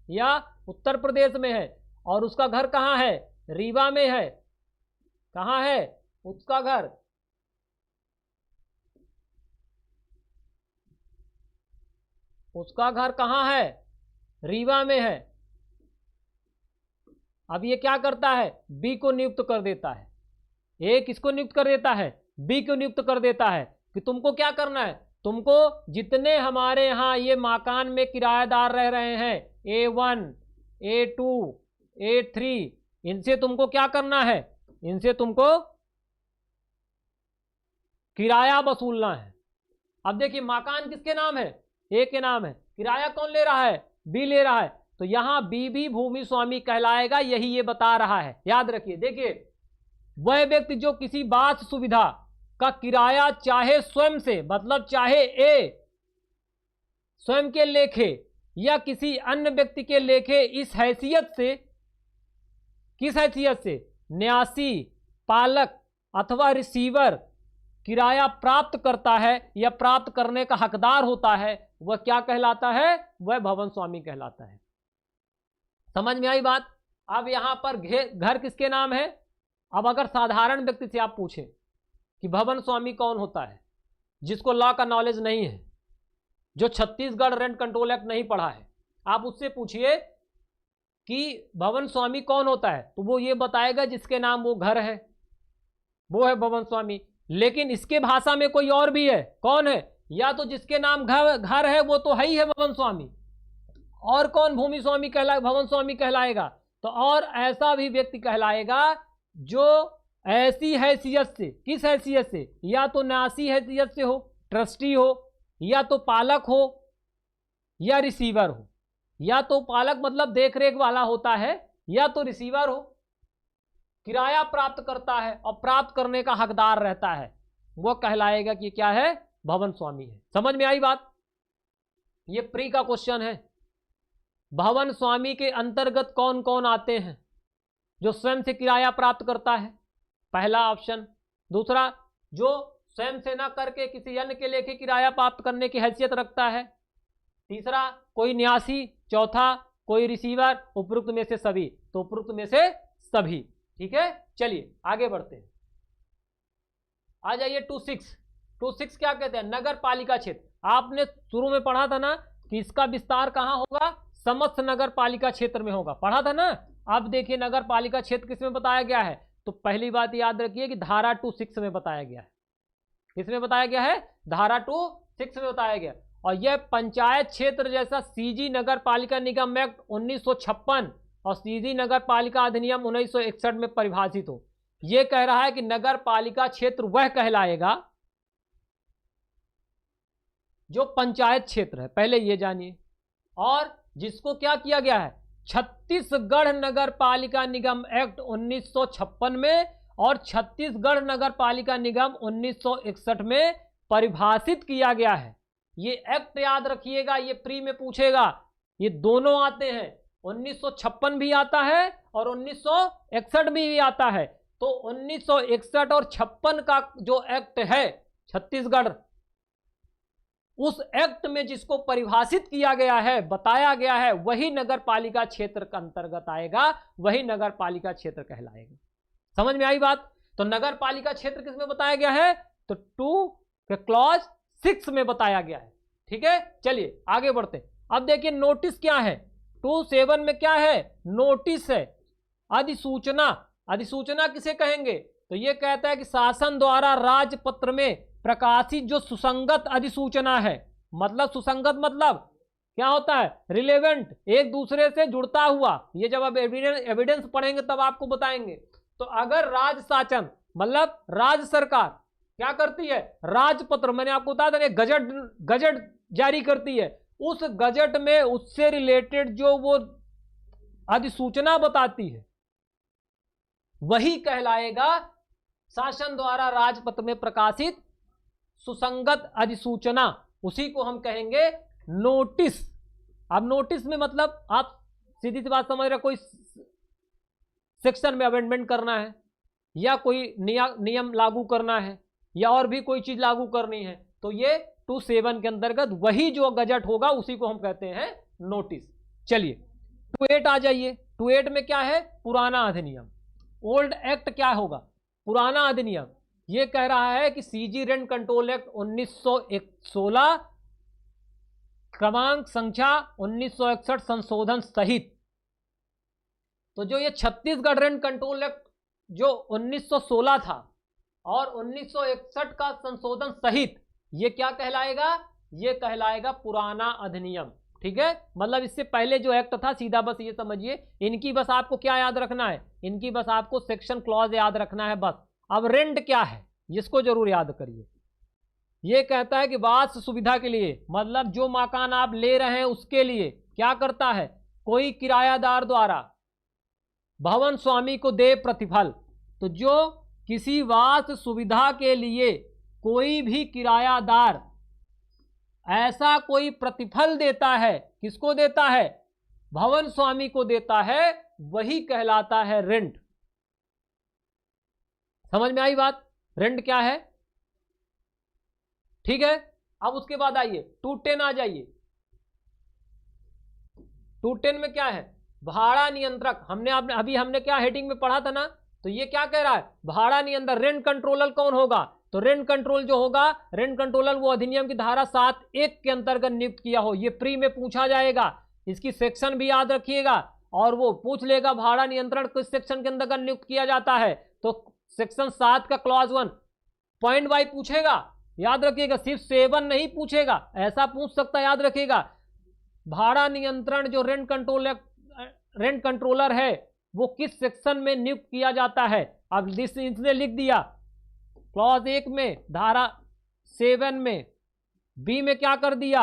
या उत्तर प्रदेश में है और उसका घर कहाँ है, रीवा में है। कहाँ है उसका घर, उसका घर कहाँ है, रीवा में है। अब ये क्या करता है, बी को नियुक्त कर देता है। ए किसको नियुक्त कर देता है, बी को नियुक्त कर देता है कि तुमको क्या करना है, तुमको जितने हमारे यहाँ ये मकान में किराएदार रह रहे हैं, A1, A2, A3, इनसे तुमको क्या करना है, इनसे तुमको किराया वसूलना है। अब देखिए मकान किसके नाम है, ए के नाम है, किराया कौन ले रहा है, बी ले रहा है, तो यहां बी भी भूमि स्वामी कहलाएगा, यही ये बता रहा है। याद रखिए, देखिए वह व्यक्ति जो किसी वास सुविधा का किराया चाहे स्वयं से, मतलब चाहे ए स्वयं के लेखे या किसी अन्य व्यक्ति के लेखे, इस हैसियत से, किस हैसियत से, न्यासी, पालक अथवा रिसीवर किराया प्राप्त करता है या प्राप्त करने का हकदार होता है, वह क्या कहलाता है, वह भवन स्वामी कहलाता है। समझ में आई बात। अब यहां पर घर किसके नाम है। अब अगर साधारण व्यक्ति से आप पूछें कि भवन स्वामी कौन होता है, जिसको लॉ का नॉलेज नहीं है, जो छत्तीसगढ़ रेंट कंट्रोल एक्ट नहीं पढ़ा है, आप उससे पूछिए कि भवन स्वामी कौन होता है, तो वो ये बताएगा जिसके नाम वो घर है वो है भवन स्वामी। लेकिन इसके भाषा में कोई और भी है, कौन है, या तो जिसके नाम घर है वो तो है ही है भवन स्वामी, और कौन भूमि स्वामी कहलाएगा, भवन स्वामी कहलाएगा। तो और ऐसा भी व्यक्ति कहलाएगा जो ऐसी हैसियत से, किस हैसियत से, या तो न्यासी हैसियत से हो, ट्रस्टी हो, या तो पालक हो, या रिसीवर हो। या तो पालक मतलब देखरेख वाला होता है, या तो रिसीवर हो, किराया प्राप्त करता है और प्राप्त करने का हकदार रहता है, वो कहलाएगा कि क्या है, भवन स्वामी है। समझ में आई बात। ये प्री का क्वेश्चन है। भवन स्वामी के अंतर्गत कौन कौन आते हैं, जो स्वयं से किराया प्राप्त करता है, पहला ऑप्शन। दूसरा, जो स्वयं से ना करके किसी अन्य के लेके किराया प्राप्त करने की हैसियत रखता है। तीसरा, कोई न्यासी। चौथा, कोई रिसीवर। उपरोक्त में से सभी, तो उपरोक्त में से सभी। ठीक है, चलिए आगे बढ़ते हैं। आ जाइए 2.6 क्या कहते हैं, नगर पालिका क्षेत्र। आपने शुरू में पढ़ा था ना कि इसका विस्तार कहां होगा, समस्त नगर पालिका क्षेत्र में होगा, पढ़ा था ना। अब देखिए नगर पालिका क्षेत्र किसमें बताया गया है, तो पहली बात याद रखिए कि धारा 2.6 में बताया गया है। किसमें बताया गया है, धारा 2.6 में बताया गया। और यह पंचायत क्षेत्र जैसा सीजी नगर पालिका निगम एक्ट 1956 और सीजी नगर पालिका अधिनियम 1961 में परिभाषित हो। ये कह रहा है कि नगर पालिका क्षेत्र वह कहलाएगा जो पंचायत क्षेत्र है, पहले ये जानिए। और जिसको क्या किया गया है, छत्तीसगढ़ नगर पालिका निगम एक्ट 1956 में और छत्तीसगढ़ नगर पालिका निगम 1961 में परिभाषित किया गया है। ये एक्ट याद रखिएगा, ये प्री में पूछेगा, ये दोनों आते हैं, 1956 भी आता है और 1961 भी आता है। तो 1961 और 56 का जो एक्ट है छत्तीसगढ़, उस एक्ट में जिसको परिभाषित किया गया है, बताया गया है, वही नगर पालिका क्षेत्र का अंतर्गत आएगा, वही नगर पालिका क्षेत्र कहलाएगा। समझ में आई बात? तो नगर पालिका क्षेत्र किसमें बताया गया है? तो 2 के क्लॉज 6 में बताया गया है। ठीक है, चलिए आगे बढ़ते हैं। अब देखिए नोटिस क्या है, 27 में क्या है? नोटिस है। अधिसूचना, अधिसूचना किसे कहेंगे? तो ये कहता है कि शासन द्वारा राजपत्र में प्रकाशित जो सुसंगत अधिसूचना है, मतलब सुसंगत मतलब क्या होता है? रिलेवेंट, एक दूसरे से जुड़ता हुआ। ये जब आप एविडेंस पढ़ेंगे तब आपको बताएंगे। तो अगर राज शासन मतलब राज्य सरकार क्या करती है? राजपत्र, मैंने आपको बताया था, गजट जारी करती है, उस गजट में उससे रिलेटेड जो वो अधिसूचना बताती है वही कहलाएगा शासन द्वारा राजपत्र में प्रकाशित सुसंगत अधिसूचना। उसी को हम कहेंगे नोटिस। अब नोटिस में मतलब आप सीधी सी बात समझ रहे, कोई सेक्शन में अमेंडमेंट करना है या कोई नियम लागू करना है या और भी कोई चीज लागू करनी है, तो ये 27 के अंतर्गत वही जो गजट होगा उसी को हम कहते हैं नोटिस। चलिए 28 आ जाइए। 28 में क्या है? पुराना अधिनियम। ओल्ड एक्ट क्या होगा? पुराना अधिनियम। ये कह रहा है कि सीजी रेंट कंट्रोल एक्ट 1916 क्रमांक संख्या 1961 संशोधन सहित। तो जो ये छत्तीसगढ़ रेंट कंट्रोल एक्ट जो 1916 था और 1961 का संशोधन सहित, ये क्या कहलाएगा? ये कहलाएगा पुराना अधिनियम। ठीक है, मतलब इससे पहले जो एक्ट था, सीधा बस ये समझिए, इनकी बस आपको क्या याद रखना है? इनकी बस आपको सेक्शन क्लॉज याद रखना है बस। अब रेंट क्या है, इसको जरूर याद करिए। ये कहता है कि वास सुविधा के लिए, मतलब जो मकान आप ले रहे हैं उसके लिए क्या करता है? कोई किरायादार द्वारा भवन स्वामी को दे प्रतिफल। तो जो किसी वास सुविधा के लिए कोई भी किरायादार ऐसा कोई प्रतिफल देता है, किसको देता है? भवन स्वामी को देता है, वही कहलाता है रेंट। समझ में आई बात? रेंट क्या है? ठीक है, अब उसके बाद आइए 210 आ जाइए। 210 में क्या है? भाड़ा नियंत्रक। हमने क्या हेडिंग में पढ़ा था ना, तो ये क्या कह रहा है? भाड़ा नियंत्रक। रेंट कंट्रोलर कौन होगा? तो रेंट कंट्रोल जो होगा, रेंट कंट्रोलर वो अधिनियम की धारा 7(1) के अंतर्गत नियुक्त किया हो। ये प्री में पूछा जाएगा, इसकी सेक्शन भी याद रखिएगा और वो पूछ लेगा भाड़ा नियंत्रण किस सेक्शन के अंतर्गत नियुक्त किया जाता है। तो सेक्शन 7 का क्लॉज 1 पॉइंट वाइज पूछेगा, याद रखिएगा, सिर्फ 7 नहीं पूछेगा, ऐसा पूछ सकता, याद रखिएगा। भाड़ा नियंत्रण जो रेंट कंट्रोलर है वो किस सेक्शन में नियुक्त किया जाता है। अब इसने लिख दिया क्लॉज 1 में, धारा 7 में, बी में क्या कर दिया?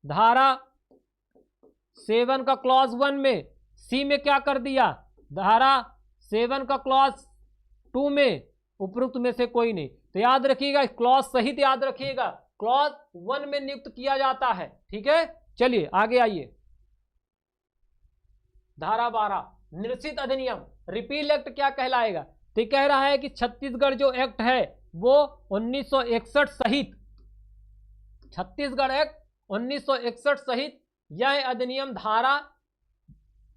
धारा 7 का क्लॉज 1 में, सी में क्या कर दिया? धारा 7 का क्लॉज 2 में, उपरोक्त में से कोई नहीं। तो याद रखिएगा, क्लॉज सहित याद रखिएगा, क्लॉज 1 में नियुक्त किया जाता है। ठीक है, चलिए आगे आइए। धारा 12 निश्चित अधिनियम, रिपील एक्ट क्या कहलाएगा? तो कह रहा है कि छत्तीसगढ़ जो एक्ट है वो 1961 सहित, छत्तीसगढ़ एक्ट 1961 सहित यह अधिनियम धारा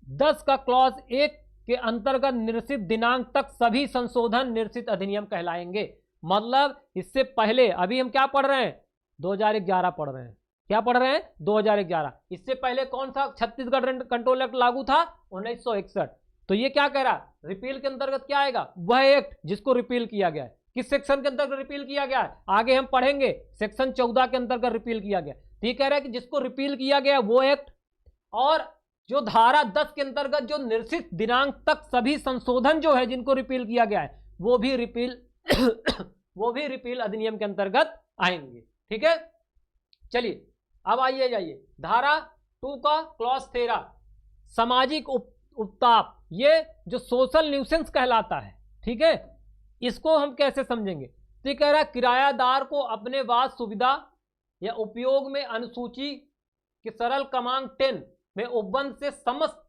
10 का क्लॉज 1 के अंतर्गत निश्चित दिनांक तक सभी संशोधन निश्चित अधिनियम कहलाएंगे। मतलब इससे पहले, अभी हम क्या पढ़ रहे हैं? 2011 पढ़ रहे हैं। क्या पढ़ रहे हैं? 2011। इससे पहले कौन सा छत्तीसगढ़ रेंट कंट्रोल एक्ट लागू था? 1961। तो ये क्या कह रहा? रिपील के अंतर्गत क्या आएगा? वह एक्ट जिसको रिपील किया गया है। किस सेक्शन के अंतर्गत रिपील किया गया है? आगे हम पढ़ेंगे, सेक्शन 14 के अंतर्गत रिपील किया गया। तो ये कह रहा है कि जिसको रिपील किया गया वो एक्ट और जो धारा 10 के अंतर्गत जो निर्दिष्ट दिनांक तक सभी संशोधन जो है जिनको रिपील किया गया है वो भी रिपील वो भी रिपील अधिनियम के अंतर्गत आएंगे। ठीक है, चलिए अब आइए जाइए धारा 2 का क्लॉज 13 सामाजिक उत्ताप, ये जो सोशल न्यूसेंस कहलाता है। ठीक है, इसको हम कैसे समझेंगे? तो कह रहा है किरायादार को अपने वास सुविधा या उपयोग में अनुसूची के सरल क्रमांक 10 में उपबंध से समस्त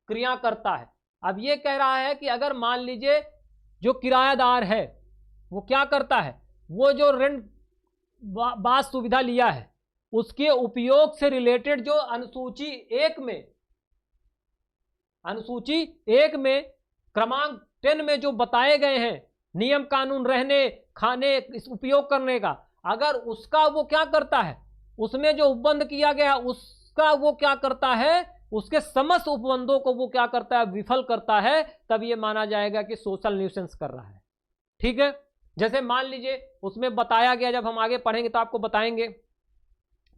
क्रिया करता है। अब ये कह रहा है कि अगर मान लीजिए जो किरायादार है वो क्या करता है, वो जो ऋण वास सुविधा लिया है उसके उपयोग से रिलेटेड जो अनुसूची एक में क्रमांक 10 में जो बताए गए हैं नियम कानून रहने खाने इस उपयोग करने का, अगर उसका वो क्या करता है, उसमें जो उपबंध किया गया उसका वो क्या करता है, उसके समस्त उपबंधों को वो क्या करता है, विफल करता है, तब ये माना जाएगा कि सोशल न्यूसेंस कर रहा है। ठीक है, जैसे मान लीजिए उसमें बताया गया, जब हम आगे पढ़ेंगे तो आपको बताएंगे,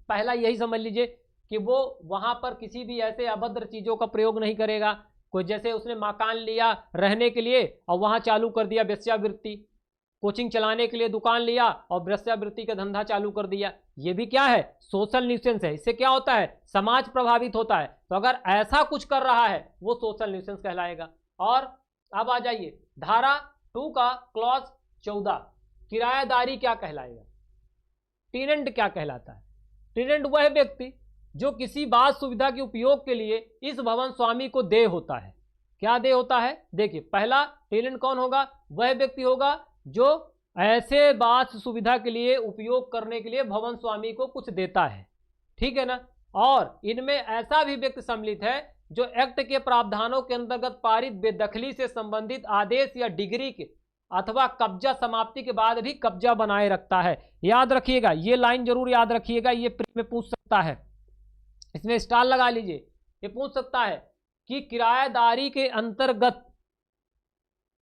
पहला यही समझ लीजिए कि वो वहां पर किसी भी ऐसे अभद्र चीजों का प्रयोग नहीं करेगा। कोई जैसे उसने मकान लिया रहने के लिए और वहां चालू कर दिया वेश्यावृत्ति, कोचिंग चलाने के लिए दुकान लिया और वेश्यावृत्ति का धंधा चालू कर दिया, ये भी क्या है, सोशल न्यूसेंस है। इससे क्या होता है, समाज प्रभावित होता है। तो अगर ऐसा कुछ कर रहा है वो सोशल न्यूसेंस कहलाएगा। और अब आ जाइए धारा 2 का क्लॉज 14 किरायादारी क्या कहलाएगा, टेनेंट क्या कहलाता है। टेनेंट वह व्यक्ति जो किसी बात सुविधा के उपयोग के लिए इस भवन स्वामी को देय होता है। क्या देय होता है, देखिए पहला टेनेंट कौन होगा, वह व्यक्ति होगा जो ऐसे बात सुविधा के लिए उपयोग करने के लिए भवन स्वामी को कुछ देता है। ठीक है ना, और इनमें ऐसा भी व्यक्ति सम्मिलित है जो एक्ट के प्रावधानों के अंतर्गत पारित बेदखली से संबंधित आदेश या डिग्री के अथवा कब्जा समाप्ति के बाद भी कब्जा बनाए रखता है। याद रखिएगा, ये लाइन जरूर याद रखिएगा, ये प्री में पूछ सकता है, इसमें स्टार लगा लीजिए। ये पूछ सकता है कि किराएदारी के अंतर्गत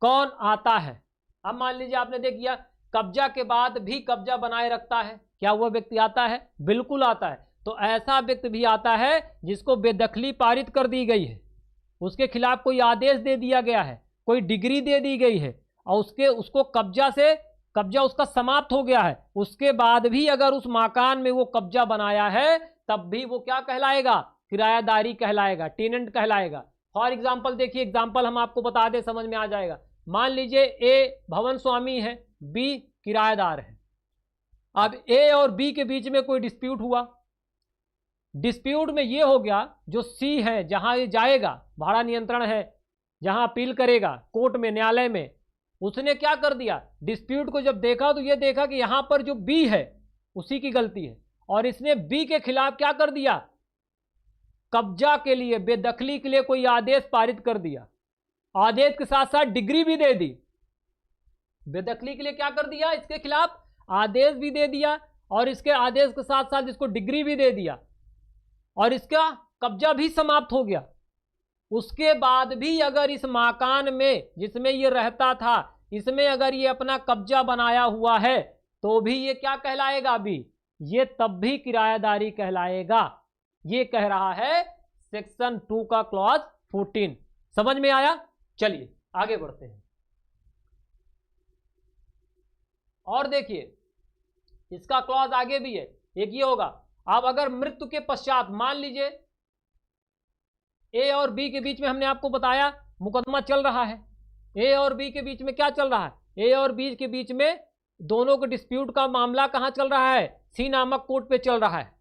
कौन आता है। अब मान लीजिए आपने देख लिया कब्जा के बाद भी कब्जा बनाए रखता है, क्या वह व्यक्ति आता है, बिल्कुल आता है। तो ऐसा व्यक्ति भी आता है जिसको बेदखली पारित कर दी गई है, उसके खिलाफ कोई आदेश दे दिया गया है, कोई डिग्री दे दी गई है और उसको कब्जा उसका समाप्त हो गया है, उसके बाद भी अगर उस मकान में वो कब्जा बनाया है तब भी वो क्या कहलाएगा, किरायादारी कहलाएगा, टेनेंट कहलाएगा। फॉर एग्जाम्पल देखिए, एग्जाम्पल हम आपको बता दें, समझ में आ जाएगा। मान लीजिए ए भवन स्वामी है, बी किराएदार है। अब ए और बी के बीच में कोई डिस्प्यूट हुआ, डिस्प्यूट में ये हो गया जो सी है जहां ये जाएगा, भाड़ा नियंत्रण है, जहां अपील करेगा कोर्ट में, न्यायालय में, उसने क्या कर दिया, डिस्प्यूट को जब देखा तो ये देखा कि यहां पर जो बी है उसी की गलती है और इसने बी के खिलाफ क्या कर दिया, कब्जा के लिए बेदखली के लिए कोई आदेश पारित कर दिया, आदेश के साथ साथ डिग्री भी दे दी। बेदखली के लिए क्या कर दिया, इसके खिलाफ आदेश भी दे दिया और इसके आदेश के साथ साथ इसको डिग्री भी दे दिया और इसका कब्जा भी समाप्त हो गया। उसके बाद भी अगर इस मकान में जिसमें ये रहता था इसमें अगर ये अपना कब्जा बनाया हुआ है तो भी ये क्या कहलाएगा, अभी ये तब भी किरायादारी कहलाएगा। ये कह रहा है सेक्शन 2 का क्लॉज 14। समझ में आया? चलिए आगे बढ़ते हैं और देखिए इसका क्लॉज आगे भी है, एक ये होगा। अब अगर मृत्यु के पश्चात, मान लीजिए ए और बी के बीच में हमने आपको बताया मुकदमा चल रहा है, ए और बी के बीच में क्या चल रहा है, ए और बी के बीच में दोनों के डिस्प्यूट का मामला कहां चल रहा है, सी नामक कोर्ट पे चल रहा है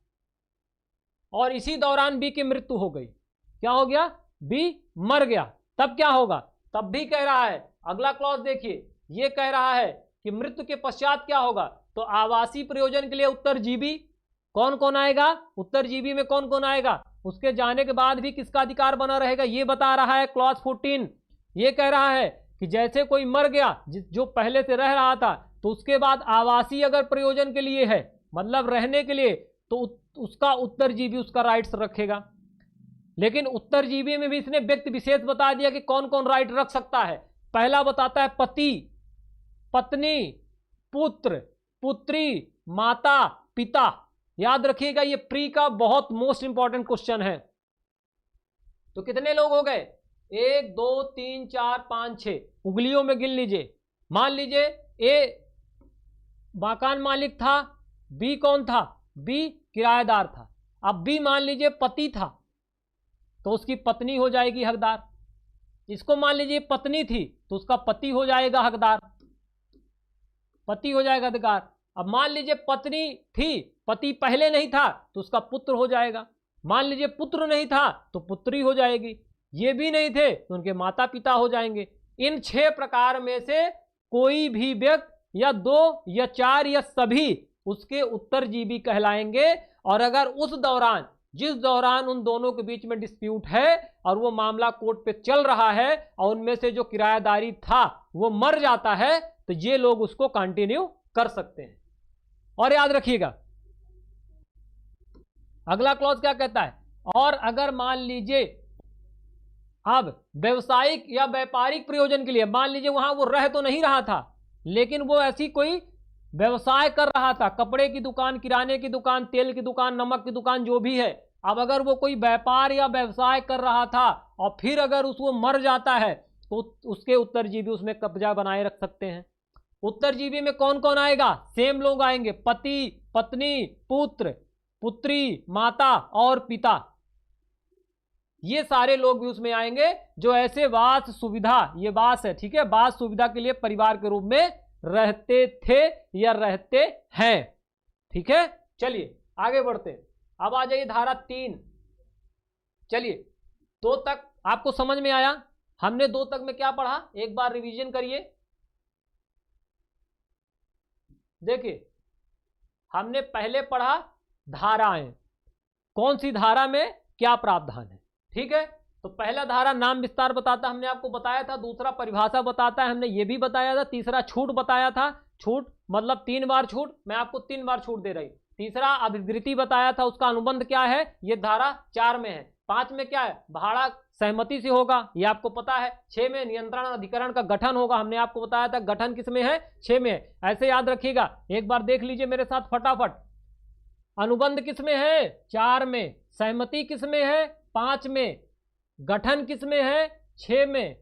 और इसी दौरान बी की मृत्यु हो गई। क्या हो गया, बी मर गया, तब क्या होगा, तब भी कह रहा है, अगला क्लॉज देखिए, ये कह रहा है कि मृत्यु के पश्चात क्या होगा, तो आवासीय प्रयोजन के लिए उत्तरजीवी कौन कौन आएगा, उत्तरजीवी में कौन कौन आएगा, उसके जाने के बाद भी किसका अधिकार बना रहेगा, ये बता रहा है क्लॉज 14। ये कह रहा है कि जैसे कोई मर गया जो पहले से रह रहा था तो उसके बाद आवासीय अगर प्रयोजन के लिए है, मतलब रहने के लिए, तो उसका उत्तरजीवी उसका राइट्स रखेगा। लेकिन उत्तरजीवी में भी इसने व्यक्ति विशेष बता दिया कि कौन कौन राइट रख सकता है। पहला बताता है पति, पत्नी, पुत्र, पुत्री, माता, पिता। याद रखिएगा, ये प्री का बहुत मोस्ट इंपॉर्टेंट क्वेश्चन है। तो कितने लोग हो गए? 1 2 3 4 5 6, उंगलियों में गिन लीजिए। मान लीजिए ए मकान मालिक था, बी कौन था? बी किराएदार था। अब बी मान लीजिए पति था, तो उसकी पत्नी हो जाएगी हकदार। इसको मान लीजिए पत्नी थी, तो उसका पति हो जाएगा हकदार, पति हो जाएगा अधिकार। अब मान लीजिए पत्नी थी, पति पहले नहीं था, तो उसका पुत्र हो जाएगा। मान लीजिए पुत्र नहीं था, तो पुत्री हो जाएगी। ये भी नहीं थे, तो उनके माता पिता हो जाएंगे। इन 6 प्रकार में से कोई भी व्यक्ति या 2 या 4 या सभी उसके उत्तरजीवी कहलाएंगे। और अगर उस दौरान, जिस दौरान उन दोनों के बीच में डिस्प्यूट है और वो मामला कोर्ट पे चल रहा है और उनमें से जो किराएदारी था वो मर जाता है, तो ये लोग उसको कंटिन्यू कर सकते हैं। और याद रखिएगा अगला क्लॉज क्या कहता है? और अगर मान लीजिए अब व्यवसायिक या व्यापारिक प्रयोजन के लिए, मान लीजिए वहां वो रह तो नहीं रहा था, लेकिन वो ऐसी कोई व्यवसाय कर रहा था, कपड़े की दुकान, किराने की दुकान, तेल की दुकान, नमक की दुकान, जो भी है। अब अगर वो कोई व्यापार या व्यवसाय कर रहा था और फिर अगर वो मर जाता है, तो उसके उत्तरजीवी उसमें कब्जा बनाए रख सकते हैं। उत्तरजीवी में कौन कौन आएगा? सेम लोग आएंगे, पति, पत्नी, पुत्र, पुत्री, माता और पिता। ये सारे लोग भी उसमें आएंगे जो ऐसे वास सुविधा, ये वास है, ठीक है, वास सुविधा के लिए परिवार के रूप में रहते थे या रहते हैं। ठीक है, चलिए आगे बढ़ते हैं। अब आ जाइए धारा 3। चलिए 2 तक आपको समझ में आया? हमने 2 तक में क्या पढ़ा, एक बार रिवीजन करिए। देखिए हमने पहले पढ़ा धाराएं, कौन सी धारा में क्या प्रावधान है। ठीक है, तो पहला धारा नाम विस्तार बताता, हमने आपको बताया था। दूसरा परिभाषा बताता है, हमने ये भी बताया था। तीसरा छूट बताया था, छूट मतलब 3 बार छूट, मैं आपको 3 बार छूट दे रही। तीसरा अभिवृत्ति बताया था, उसका अनुबंध क्या है, ये धारा 4 में है। 5 में क्या है, भाड़ा सहमति से होगा, ये आपको पता है। 6 में नियंत्रण अधिकरण का गठन होगा, हमने आपको बताया था। गठन किस में है, 6 में है। ऐसे याद रखिएगा, एक बार देख लीजिए मेरे साथ फटाफट। अनुबंध किस में है, 4 में। सहमति किस में है, 5 में। गठन किस में है, 6 में।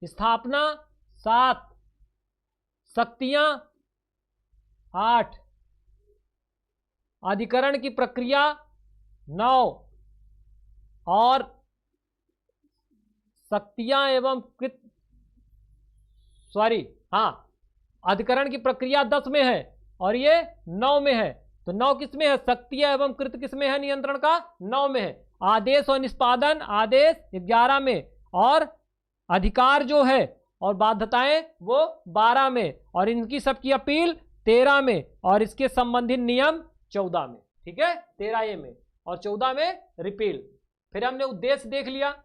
स्थापना 7, शक्तियां 8, अधिकरण की प्रक्रिया 9 और शक्तियां एवं कृत अधिकरण की प्रक्रिया 10 में है और ये 9 में है। तो 9 किस में है, शक्तियां एवं कृत किस में है, नियंत्रण का 9 में है। आदेश और निष्पादन आदेश 11 में, और अधिकार जो है और बाध्यताएं वो 12 में, और इनकी सबकी अपील 13 में, और इसके संबंधित नियम 14 में। ठीक है, 13 में और 14 में रिपील। फिर हमने उद्देश्य देख लिया।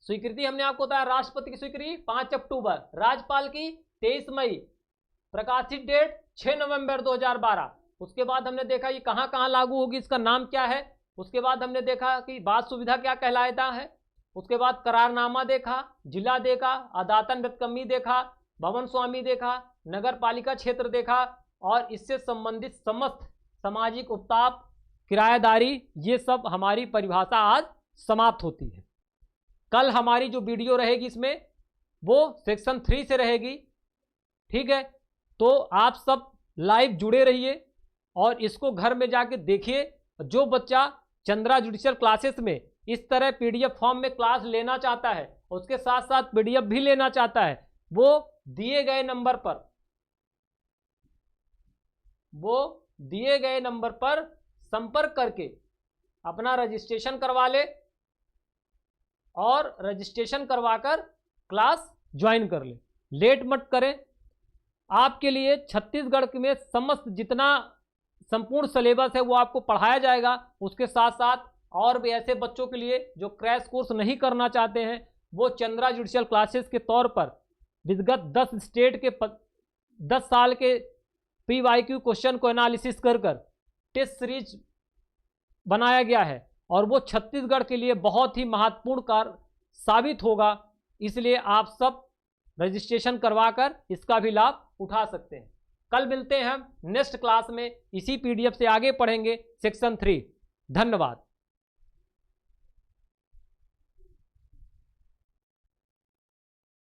स्वीकृति हमने आपको बताया, राष्ट्रपति की स्वीकृति 5 अक्टूबर, राज्यपाल की 23 मई, प्रकाशित डेट 6 नवंबर 2012। उसके बाद हमने देखा ये कहाँ कहाँ लागू होगी, इसका नाम क्या है। उसके बाद हमने देखा कि वास सुविधा क्या कहलाता है। उसके बाद करारनामा देखा, जिला देखा, अदातन व्यतकमी देखा, भवन स्वामी देखा, नगर पालिका क्षेत्र देखा, और इससे संबंधित समस्त सामाजिक उपताप, किराएदारी, ये सब हमारी परिभाषा आज समाप्त होती है। कल हमारी जो वीडियो रहेगी इसमें वो सेक्शन 3 से रहेगी। ठीक है, तो आप सब लाइव जुड़े रहिए और इसको घर में जाके देखिए। जो बच्चा चंद्रा जुडिशियल क्लासेस में इस तरह पीडीएफ फॉर्म में क्लास लेना चाहता है, उसके साथ साथ पीडीएफ भी लेना चाहता है, वो दिए गए नंबर पर संपर्क करके अपना रजिस्ट्रेशन करवा ले और रजिस्ट्रेशन करवाकर क्लास ज्वाइन कर ले। लेट मत करें। आपके लिए छत्तीसगढ़ में समस्त जितना संपूर्ण सिलेबस है वो आपको पढ़ाया जाएगा। उसके साथ साथ और भी ऐसे बच्चों के लिए जो क्रैश कोर्स नहीं करना चाहते हैं, वो चंद्रा जुडिशियल क्लासेस के तौर पर विगत 10 स्टेट के 10 साल के PYQ क्वेश्चन को एनालिसिस कर टेस्ट सीरीज बनाया गया है, और वो छत्तीसगढ़ के लिए बहुत ही महत्वपूर्ण कार्य साबित होगा। इसलिए आप सब रजिस्ट्रेशन करवाकर इसका भी लाभ उठा सकते हैं। कल मिलते हैं हम नेक्स्ट क्लास में, इसी PDF से आगे पढ़ेंगे सेक्शन 3। धन्यवाद।